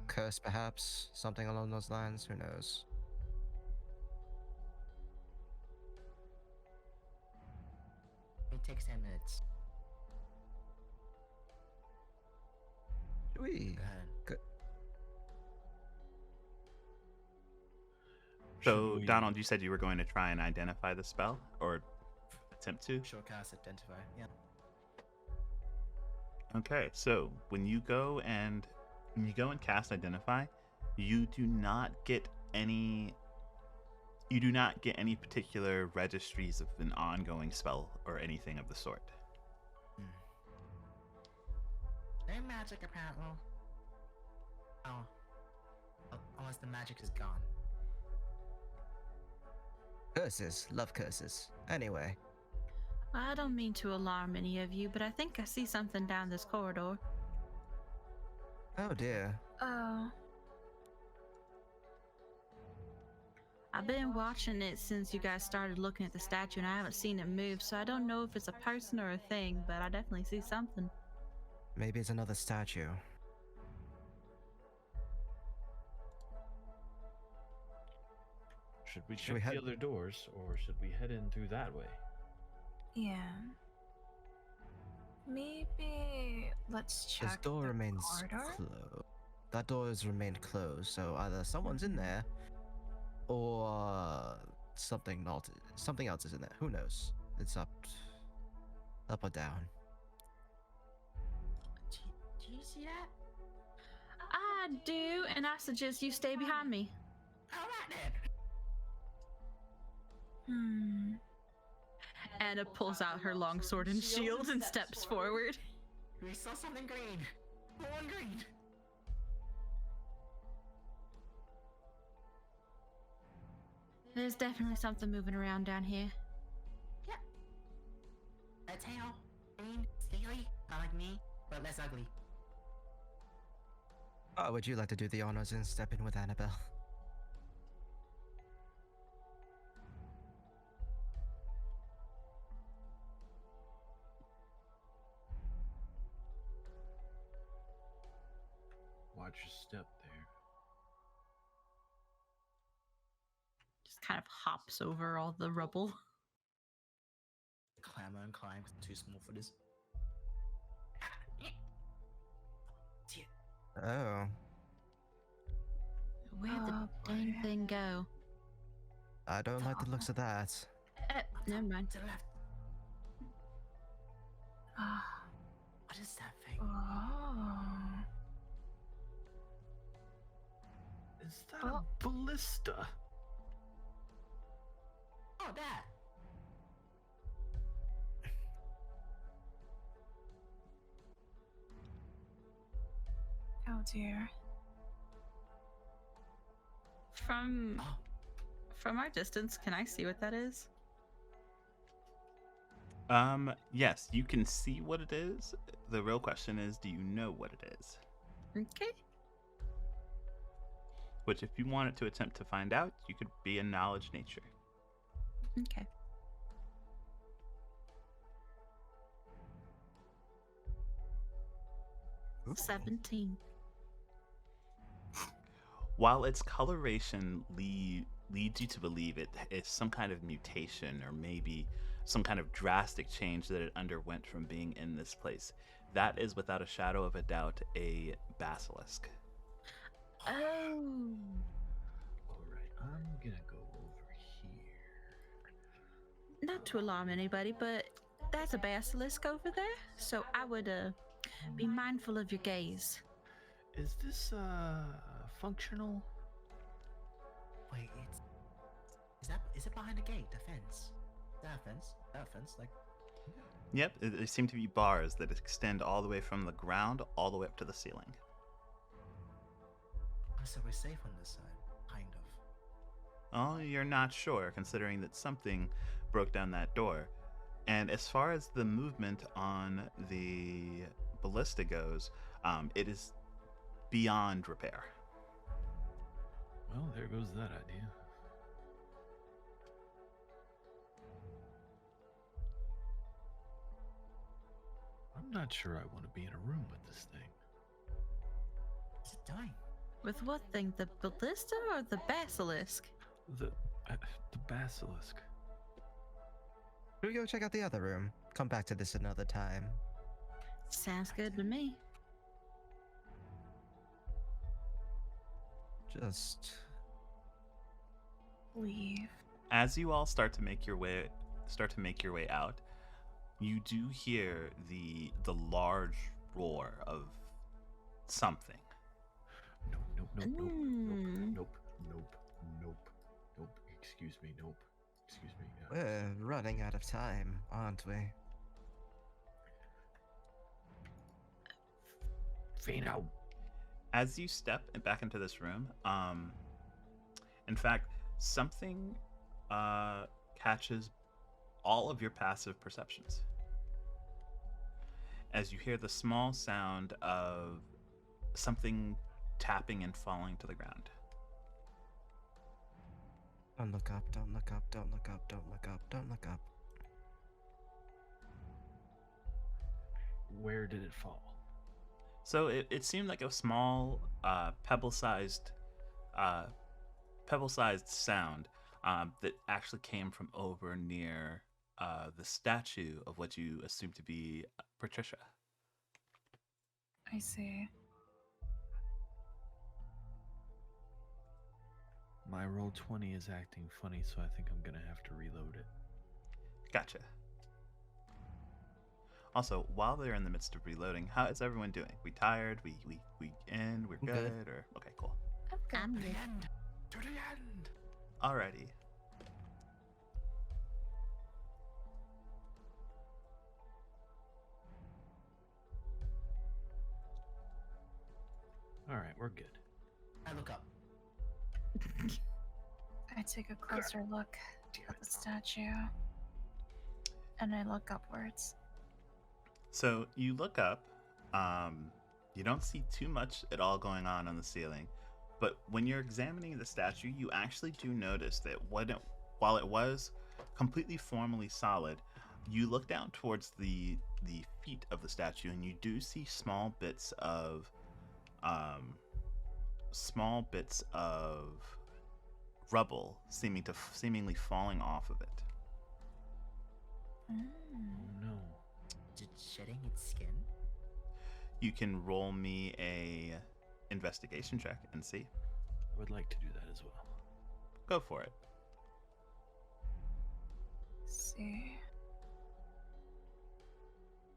Curse, perhaps? Something along those lines? Who knows? It takes 10 minutes. Should we? Go ahead. So, Should we- Donald, you said you were going to try and identify the spell, or attempt to? Short cast identify. Yeah. Okay, so when you go and cast identify, You do not get any. You do not get any particular registries of an ongoing spell or anything of the sort. No magic, apparently. Oh. Unless the magic is gone. Curses. Love curses. Anyway. I don't mean to alarm any of you, but I think I see something down this corridor. Oh dear. Oh. I've been watching it since you guys started looking at the statue, and I haven't seen it move, so I don't know if it's a person or a thing, but I definitely see something. Maybe it's another statue. Should we Should check we the head- other doors, or should we head in through that way? Yeah. Maybe let's check This door the remains corridor. closed. That door has remained closed, so either someone's in there, or something else is in there. Who knows? It's up or down. Do you see that? I do, and I suggest you stay behind me. Alright then. Anna pulls out her long sword and shield and steps forward. We saw something green. One green. There's definitely something moving around down here. Yep. A tail. Green. Scaly. Not like me, but less ugly. Oh, would you like to do the honors and step in with Annabelle? Watch your step there. Just kind of hops over all the rubble. Clamber and climb 'cause I'm too small for this. Oh, Where'd the Oh, dang boy. thing go? I don't like the looks of that. Never mind. To the left. Ah. What is that thing? Oh. Is that Oh. a ballista? Oh, that. Oh dear. From Oh. from our distance, can I see what that is? Yes, you can see what it is. The real question is, do you know what it is? Okay. Which, if you wanted to attempt to find out, you could be a knowledge nature. Okay. Ooh. 17. While its coloration leads you to believe it is some kind of mutation or maybe some kind of drastic change that it underwent from being in this place, that is without a shadow of a doubt a basilisk. Oh. Alright, I'm gonna go over here. Not to alarm anybody, but there's a basilisk over there, so I would be mindful of your gaze. Is this functional? Wait, is it behind a gate? The fence? Is that a fence? That a fence? Like, Yep, there seem to be bars that extend all the way from the ground all the way up to the ceiling. oh, so we're safe on this side, kind of. Oh, you're not sure, considering that something broke down that door. And as far as the movement on the ballista goes, it is beyond repair. Well, there goes that idea. I'm not sure I want to be in a room with this thing. What's it doing? With what thing? The ballista or the basilisk? The basilisk. Should we go check out the other room? Come back to this another time. Sounds good to me. Just Leave. As you all start to make your way out, you do hear the large roar of something. No, nope, nope, Mm. nope, nope, nope, nope. Excuse me, nope. Excuse me. We're running out of time, aren't we? Fino. As you step back into this room, in fact, something catches all of your passive perceptions as you hear the small sound of something tapping and falling to the ground. Don't look up, don't look up, don't look up, don't look up, don't look up. Where did it fall? So it seemed like a small pebble-sized sound that actually came from over near the statue of what you assume to be Patricia. I see. My roll 20 is acting funny, so I think I'm gonna have to reload it. Gotcha. Also, while they're in the midst of reloading, how is everyone doing? We tired? We in? We're Good. good? Or okay, cool. I'm To good. the end. To the end. Alrighty. All right, we're good. I look up. I take a closer look Damn at it. the statue. And I look upwards. So you look up. You don't see too much at all going on the ceiling, but when you're examining the statue, you actually do notice that while it was completely formally solid, you look down towards the feet of the statue, and you do see small bits of rubble seemingly falling off of it. Oh no. Is it shedding its skin? You can roll me a investigation check and see. I would like to do that as well. Go for it. See.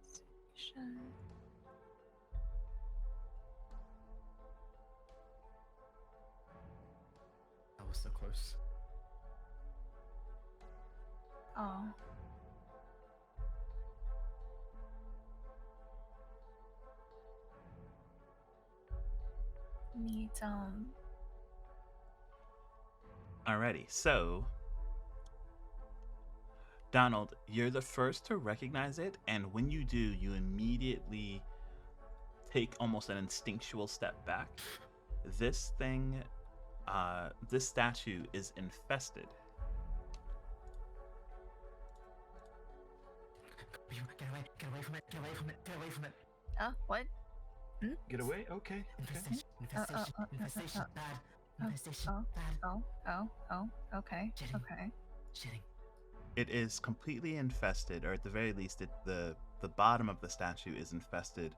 Station. I was so close. Oh. Need Alrighty, so Donald, you're the first to recognize it, and when you do, you immediately take almost an instinctual step back. This thing, this statue is infested. Get away! Get away from it! Get away from it! Get away from it! what? Get away? Okay. Infestation! Infestation! Infestation! Bad! Infestation! Bad! Okay. Jenny. Okay. Shitting. It is completely infested, or at the very least, the bottom of the statue is infested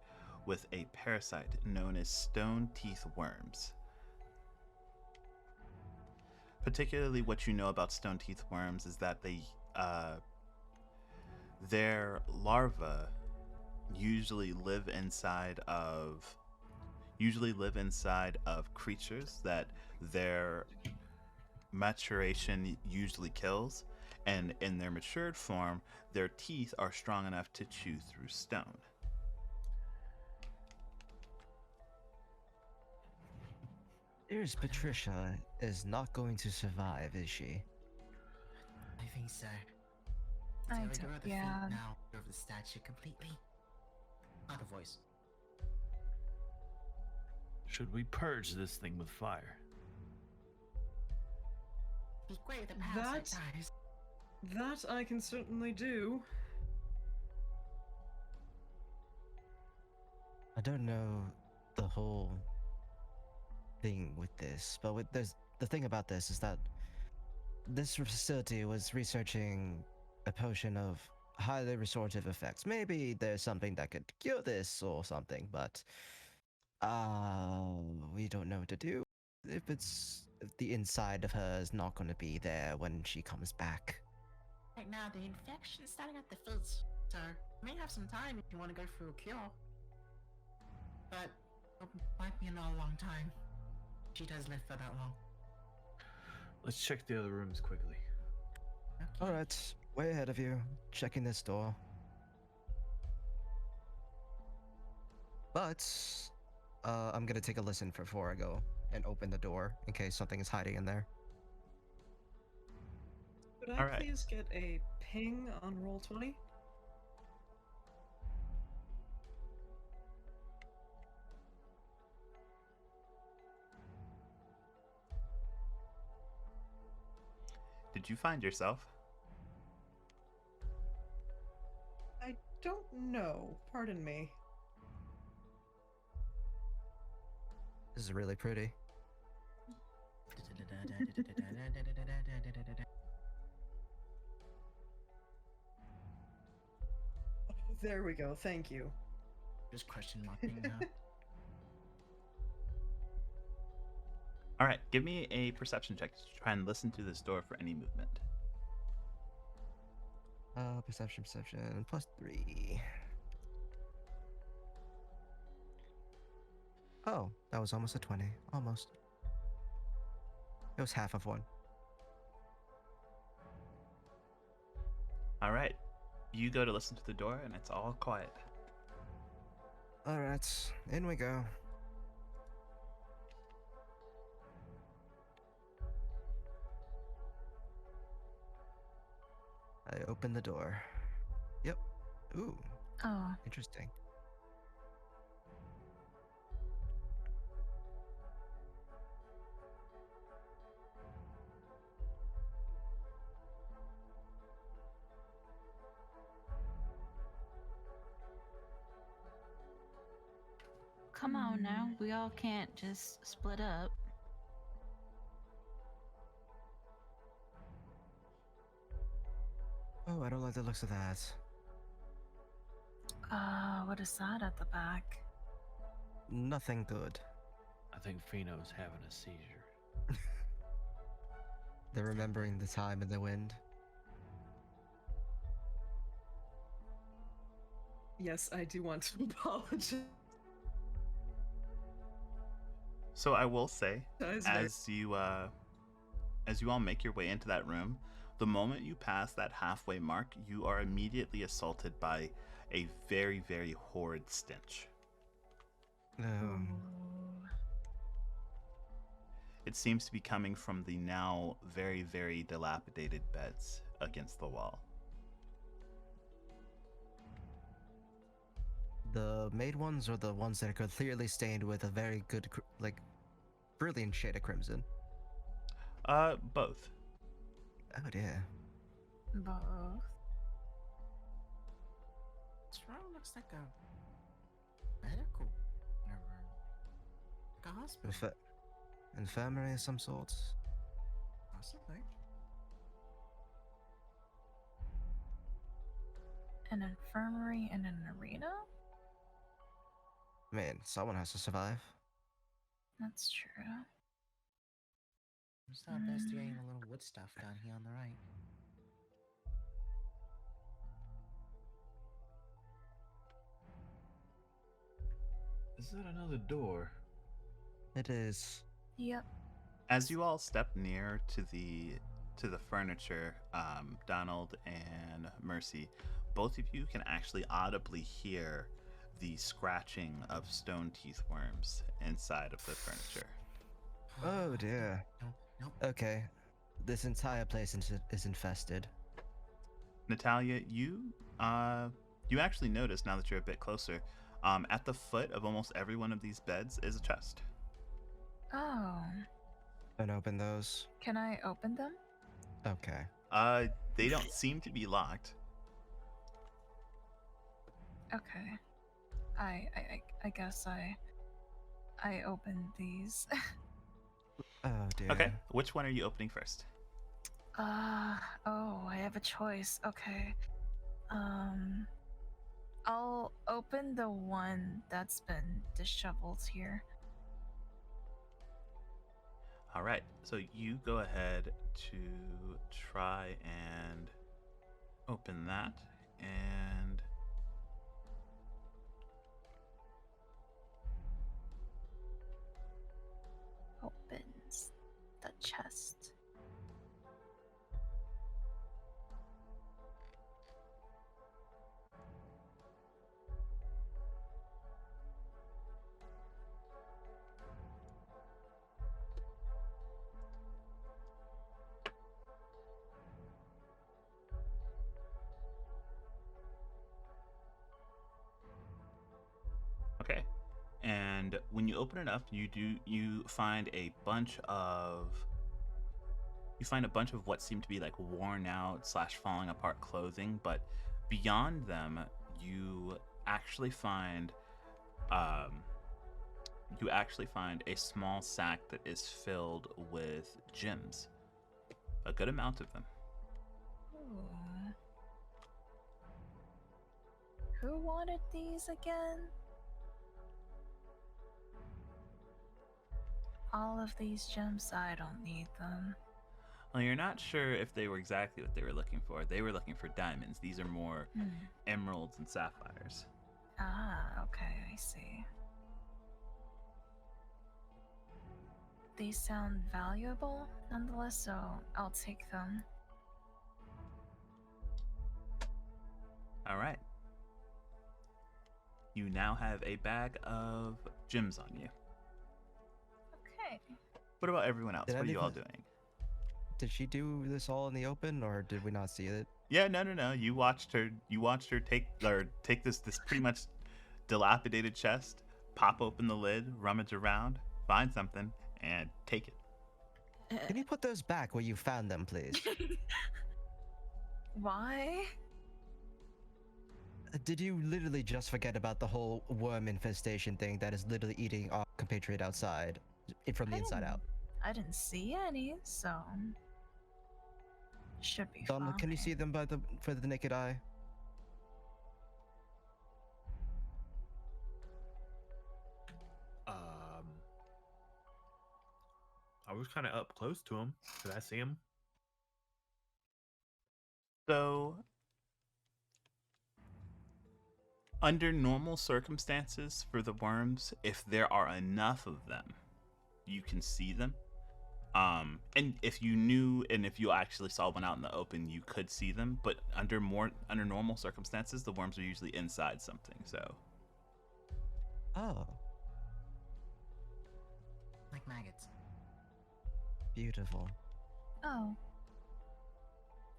with a parasite known as stone teeth worms. Particularly, what you know about stone teeth worms is that their larvae usually live inside of creatures that their maturation usually kills, and in their matured form, their teeth are strong enough to chew through stone. Here's Patricia is not going to survive, is she? I think so. I Did don't- grow the yeah. feet now of the statue completely? Not a voice. Should we purge this thing with fire? Be great if the parasite That- dies. That I can certainly do. I don't know the whole thing with this, but the thing about this is that this facility was researching a potion of highly restorative effects. Maybe there's something that could cure this or something, but we don't know what to do if the inside of her is not going to be there when she comes back. Right now, the infection is starting at the feet, so you may have some time if you want to go through a cure. But it might be a long time. She does live for that long. Let's check the other rooms quickly. Okay. Alright, way ahead of you, checking this door. But, I'm gonna take a listen before I go and open the door in case something is hiding in there. Could I All right. please get a ping on roll 20? Did you find yourself? I don't know. Pardon me. This is really pretty. There we go. Thank you. Just question marking now. All right, give me a perception check to try and listen to this door for any movement. Perception, +3. Oh, that was almost a 20. Almost. It was half of one. All right, you go to listen to the door, and it's all quiet. Alright, in we go. I open the door. Yep. Ooh, Oh, interesting. Come on now. We all can't just split up. Oh, I don't like the looks of that. what is that at the back? Nothing good. I think Pheno's having a seizure. They're remembering the time in the wind. Yes, I do want to apologize. So I will say, Very- as you all make your way into that room, the moment you pass that halfway mark, you are immediately assaulted by a very, very horrid stench. It seems to be coming from the now very, very dilapidated beds against the wall. The made ones are the ones that are clearly stained with a very good, brilliant shade of crimson. Both. Oh dear. Both. This room looks like a medical room. Like a hospital. Infirmary of some sort. Possibly. An infirmary and an arena? Man, someone has to survive. That's true. I'm still investigating the little wood stuff down here on the right. Is that another door? It is. Yep. As you all step near to the furniture, Donald and Mercy, both of you can actually audibly hear the scratching of stone teeth worms inside of the furniture. Oh dear. Nope. Okay. This entire place is infested. Natalia, you actually notice now that you're a bit closer. At the foot of almost every one of these beds is a chest. Oh. Don't open those. Can I open them? Okay. They don't seem to be locked. Okay. I guess I opened these. Oh dear. Okay, which one are you opening first? Oh, I have a choice. Okay. I'll open the one that's been disheveled here. All right, so you go ahead to try and open that, and chest. Okay. And when you open it up, you find a bunch of what seem to be like worn out slash falling apart clothing, but beyond them, you actually find um, a small sack that is filled with gems, a good amount of them. Ooh. Who wanted these again? All of these gems, I don't need them. Well, you're not sure if they were exactly what they were looking for. They were looking for diamonds. These are more emeralds and sapphires. Ah, okay, I see. These sound valuable, nonetheless, so I'll take them. All right. You now have a bag of gems on you. Okay. What about everyone else? Did What are you all anyone- doing? Did she do this all in the open, or did we not see it? Yeah, no. You watched her take this pretty much dilapidated chest, pop open the lid, rummage around, find something, and take it. Can you put those back where you found them, please? Why? Did you literally just forget about the whole worm infestation thing that is literally eating our compatriot outside, from the inside out? I didn't see any, so should be Donald, fine. can you see them for the naked eye? I was kind of up close to him. Did I see him? So, under normal circumstances for the worms, if there are enough of them, you can see them. And if you actually saw one out in the open, you could see them. But under normal circumstances, the worms are usually inside something. So, Oh, Like maggots. beautiful. Oh.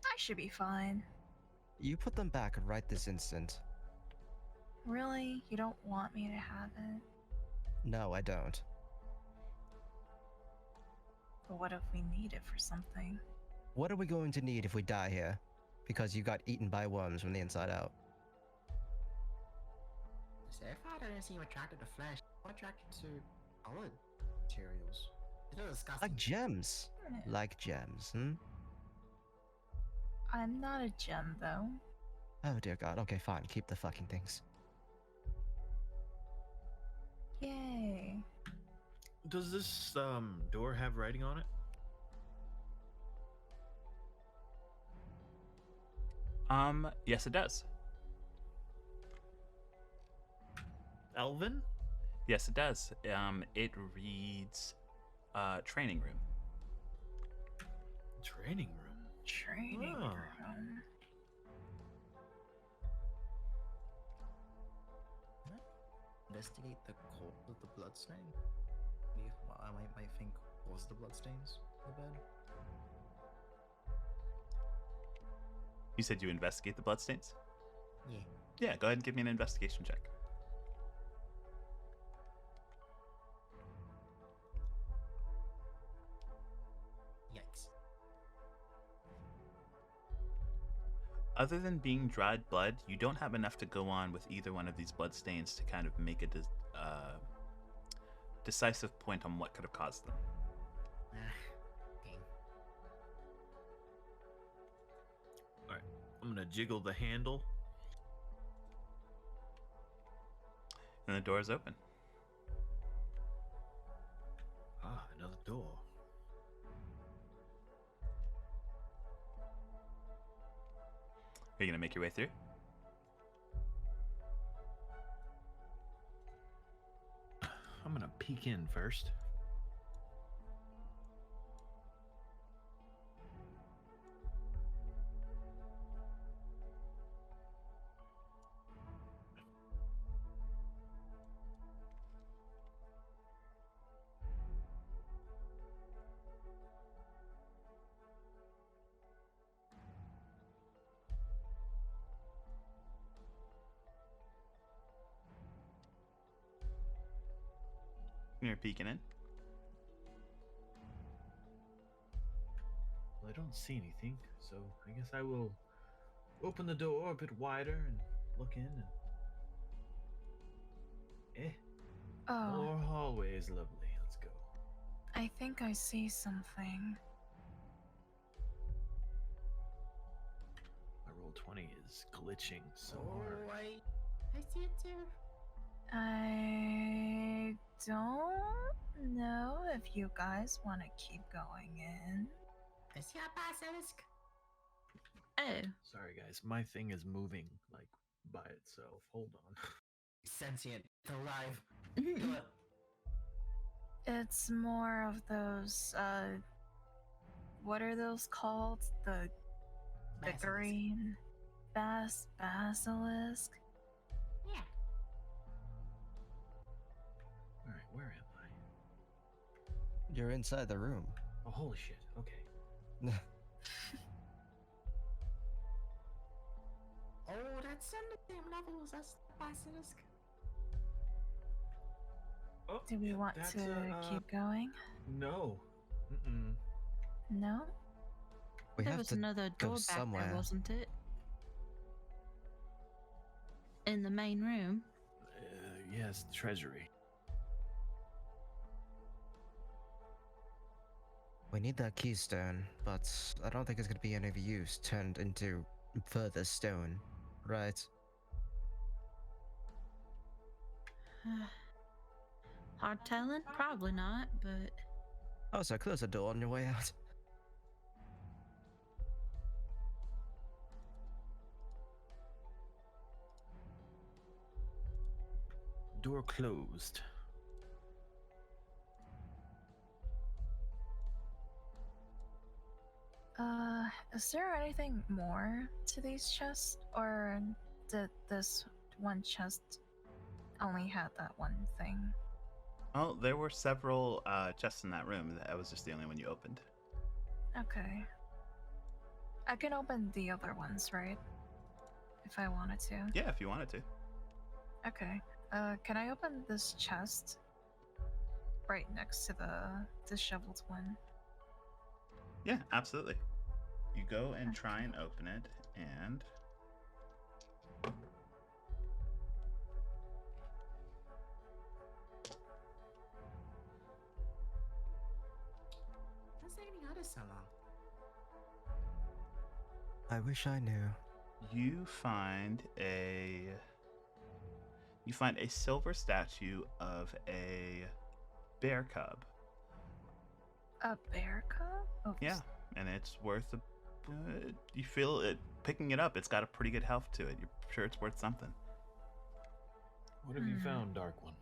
I should be fine. You put them back right this instant. Really? You don't want me to have it? No, I don't. But what if we need it for something? What are we going to need if we die here? Because you got eaten by worms from the inside out. Sapphire didn't seem attracted to flesh. I'm attracted to other materials. It's disgusting. Like gems. Like gems, hmm? I'm not a gem, though. Oh dear god, okay, fine. Keep the fucking things. Yay. Does this door have writing on it? yes, it does. Elvin? Yes, it does. It reads, training room. Training room. Training Ah. room. Investigate the cause of the bloodstain. What I might think was the bloodstains on the bed. You said you investigate the bloodstains? Yeah. Yeah, go ahead and give me an investigation check. Yikes. Other than being dried blood, you don't have enough to go on with either one of these bloodstains to kind of make a decisive point on what could have caused them. Okay. Alright. I'm gonna jiggle the handle. And the door is open. Ah, another door. Are you going to make your way through? I'm gonna peek in first. you're peeking in. Well, I don't see anything, so I guess I will open the door a bit wider and look in. And Oh, more hallways, lovely. Let's go. I think I see something. My roll 20 is glitching so Oh, hard. I see it too. I don't know if you guys want to keep going in. I see a basilisk. Oh, Sorry, guys. My thing is moving like by itself. Hold on. Sentient, alive. Mhm. It's more of those, what are those called? The Basilisk. green basilisk? Yeah. All right, where am I? You're inside the room. Oh, holy shit. Okay. Oh, that's on the same level as us, the basilisk. Oh, Do we yeah, want that's to keep going? No. Mm-mm. No? We there have was to another go door back somewhere. there, wasn't it? In the main room. Yes, treasury. We need that keystone, but I don't think it's going to be any of use turned into further stone, right? Hard telling? Probably not, but Oh, so close the door on your way out. Door closed. Is there anything more to these chests? Or did this one chest only had that one thing? Oh, there were several chests in that room. That was just the only one you opened. Okay. I can open the other ones, right? If I wanted to. Yeah, if you wanted to. Okay. Can I open this chest? Right next to the disheveled one. Yeah, absolutely. You go and try and open it, and What's taking out so long? I wish I knew. you find a silver statue of a bear cub. A bear cub? Oh, Yeah, and it's worth you feel it picking it up. It's got a pretty good health to it. You're sure it's worth something. What have you found, Dark One?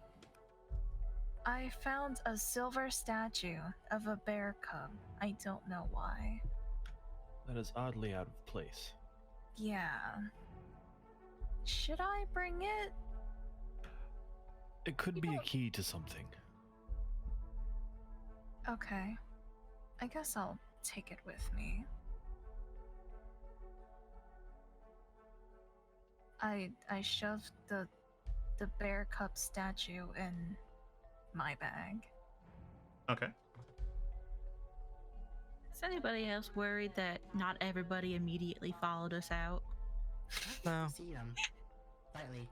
I found a silver statue of a bear cub. I don't know why. That is oddly out of place. Yeah. Should I bring it? It could be a key to something. Okay. I guess I'll take it with me. I shoved the bear cub statue in my bag. Okay. is anybody else worried that not everybody immediately followed us out? No. See them. Slightly.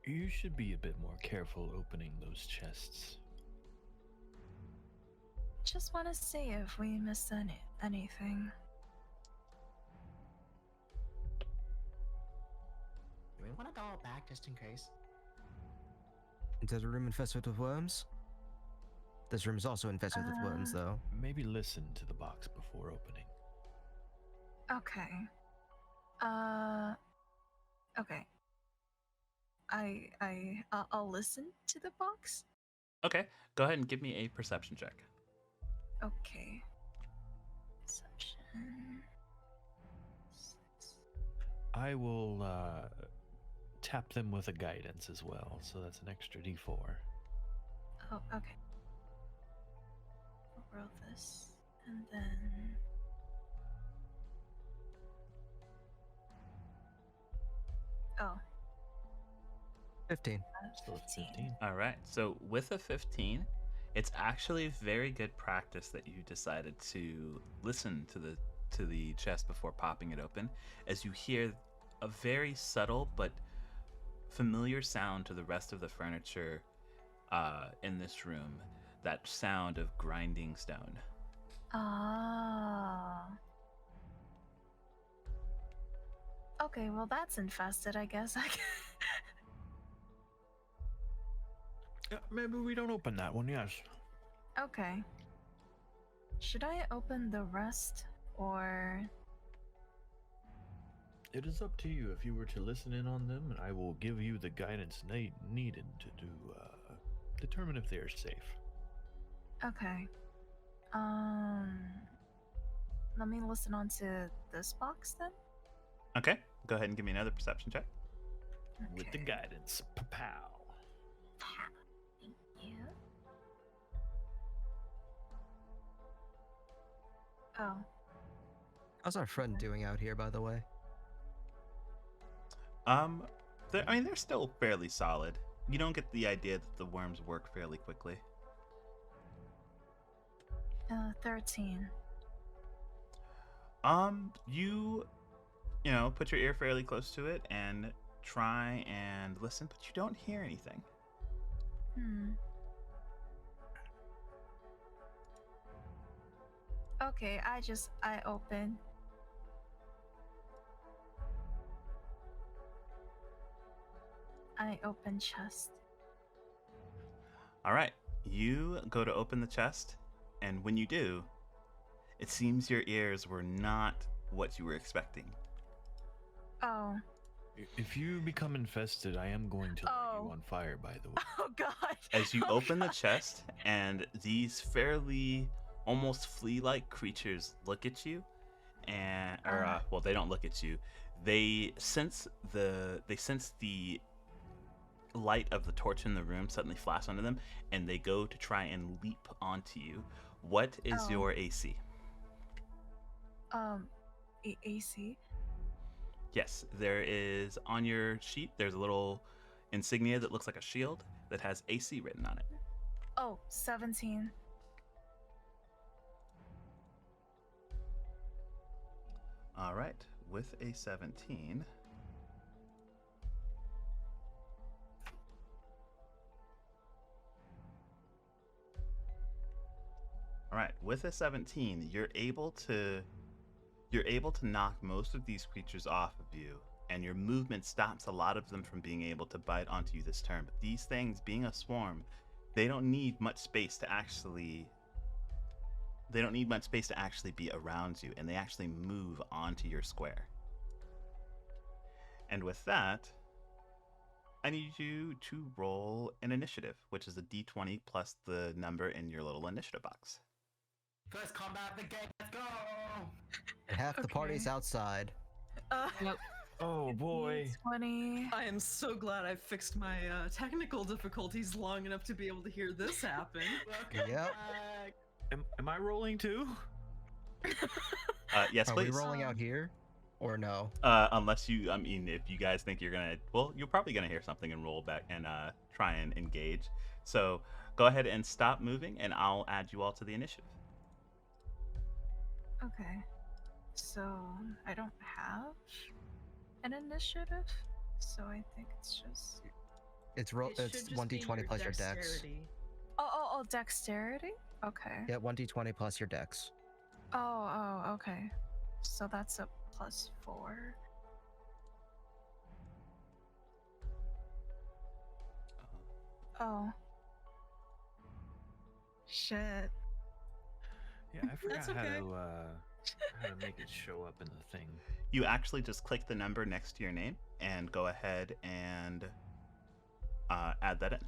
You should be a bit more careful opening those chests. Just want to see if we missed anything. Do we want to go back just in case? Into the room infested with worms? This room is also infested with worms, though. Maybe listen to the box before opening. Okay. Okay. I'll listen to the box. Okay. Go ahead and give me a perception check. Okay. Perception. 6. I will tap them with a guidance as well, so that's an extra d4. Oh, okay. We'll roll this, and then. Oh. 15. Still at 15. All right. So with a 15, it's actually very good practice that you decided to listen to the chest before popping it open, as you hear a very subtle but familiar sound to the rest of the furniture in this room. That sound of grinding stone. Ah. Okay, well that's infested, I guess. Yeah, maybe we don't open that one, yes. Okay. Should I open the rest or It is up to you if you were to listen in on them, and I will give you the guidance needed to determine if they are safe. okay. Let me listen on to this box then. Okay. Go ahead and give me another perception check. With the Okay. guidance. Pow. Thank you. Oh, How's our friend doing out here, by the way? They're still fairly solid. You don't get the idea that the worms work fairly quickly. 13. You know, put your ear fairly close to it and try and listen, but you don't hear anything. Okay, I open. I open chest. All right, you go to open the chest, and when you do, it seems your ears were not what you were expecting. Oh. If you become infested, I am going to light you Oh. on fire, by the way. Oh god. As you Oh, open the God. chest, and these fairly almost flea-like creatures look at you, and well, they don't look at you. They sense the light of the torch in the room suddenly flash onto them, and they go to try and leap onto you. What is Oh. your AC? AC. Yes, there is on your sheet. There's a little insignia that looks like a shield that has AC written on it. Oh, 17. All right, with a 17. All right, with a 17, you're able to knock most of these creatures off of you, and your movement stops a lot of them from being able to bite onto you this turn. But these things, being a swarm, they don't need much space to actually be around you, and they actually move onto your square. And with that, I need you to roll an initiative, which is a d20 plus the number in your little initiative box. First combat of the game, let's go! And half the party's Okay. outside. Oh boy. 20. I am so glad I fixed my technical difficulties long enough to be able to hear this happen. Yep. Back. Am I rolling too? Yes, Are please. we rolling out here? Or no? Unless you, I mean, if you guys think you're gonna, well, you're probably gonna hear something and roll back and try and engage. So go ahead and stop moving, and I'll add you all to the initiative. Okay. So I don't have an initiative, so I think it's just. It's It should it's just be 1d20 your plus your dex. dexterity. Oh, dexterity? Okay. Yeah, 1d20 plus your dex. Oh, okay. So that's a +4. Oh. Shit. Yeah, I forgot That's how okay. to make it show up in the thing. You actually just click the number next to your name and go ahead and add that in.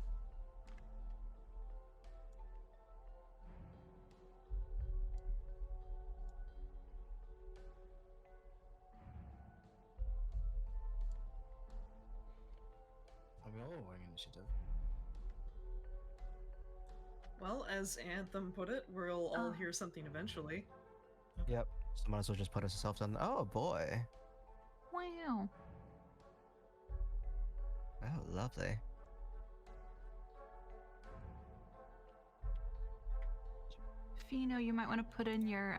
Are we all rolling initiative? Well, as Anthem put it, we'll all Oh. hear something eventually. Yep. So might as well just put ourselves on. Oh boy. Wow. Oh, lovely. Fino, you might want to put in your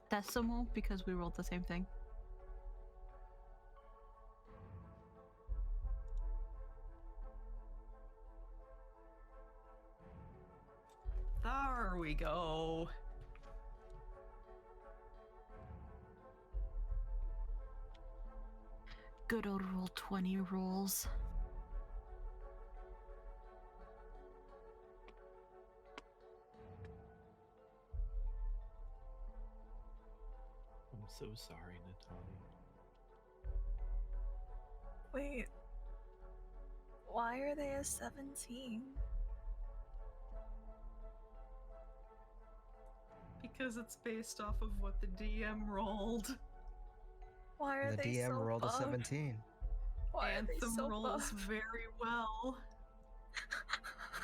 decimal because we rolled the same thing. There we go. Good old roll 20 rolls. I'm so sorry, Natalia. Wait. Why are they a 17? Because it's based off of what the DM rolled. Why are The they DM so rolled a buff? 17. Why are they Anthem so rolls buff? very well.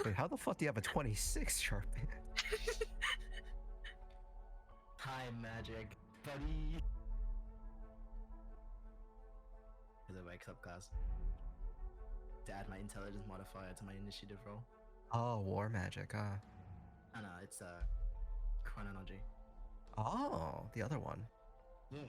Wait, how the fuck do you have a 26, Sharpie? Time magic, buddy. As I wake up, guys. To add my intelligence modifier to my initiative roll. Oh, war magic, huh? Oh no, it's chronology. Oh, the other one. Yeah.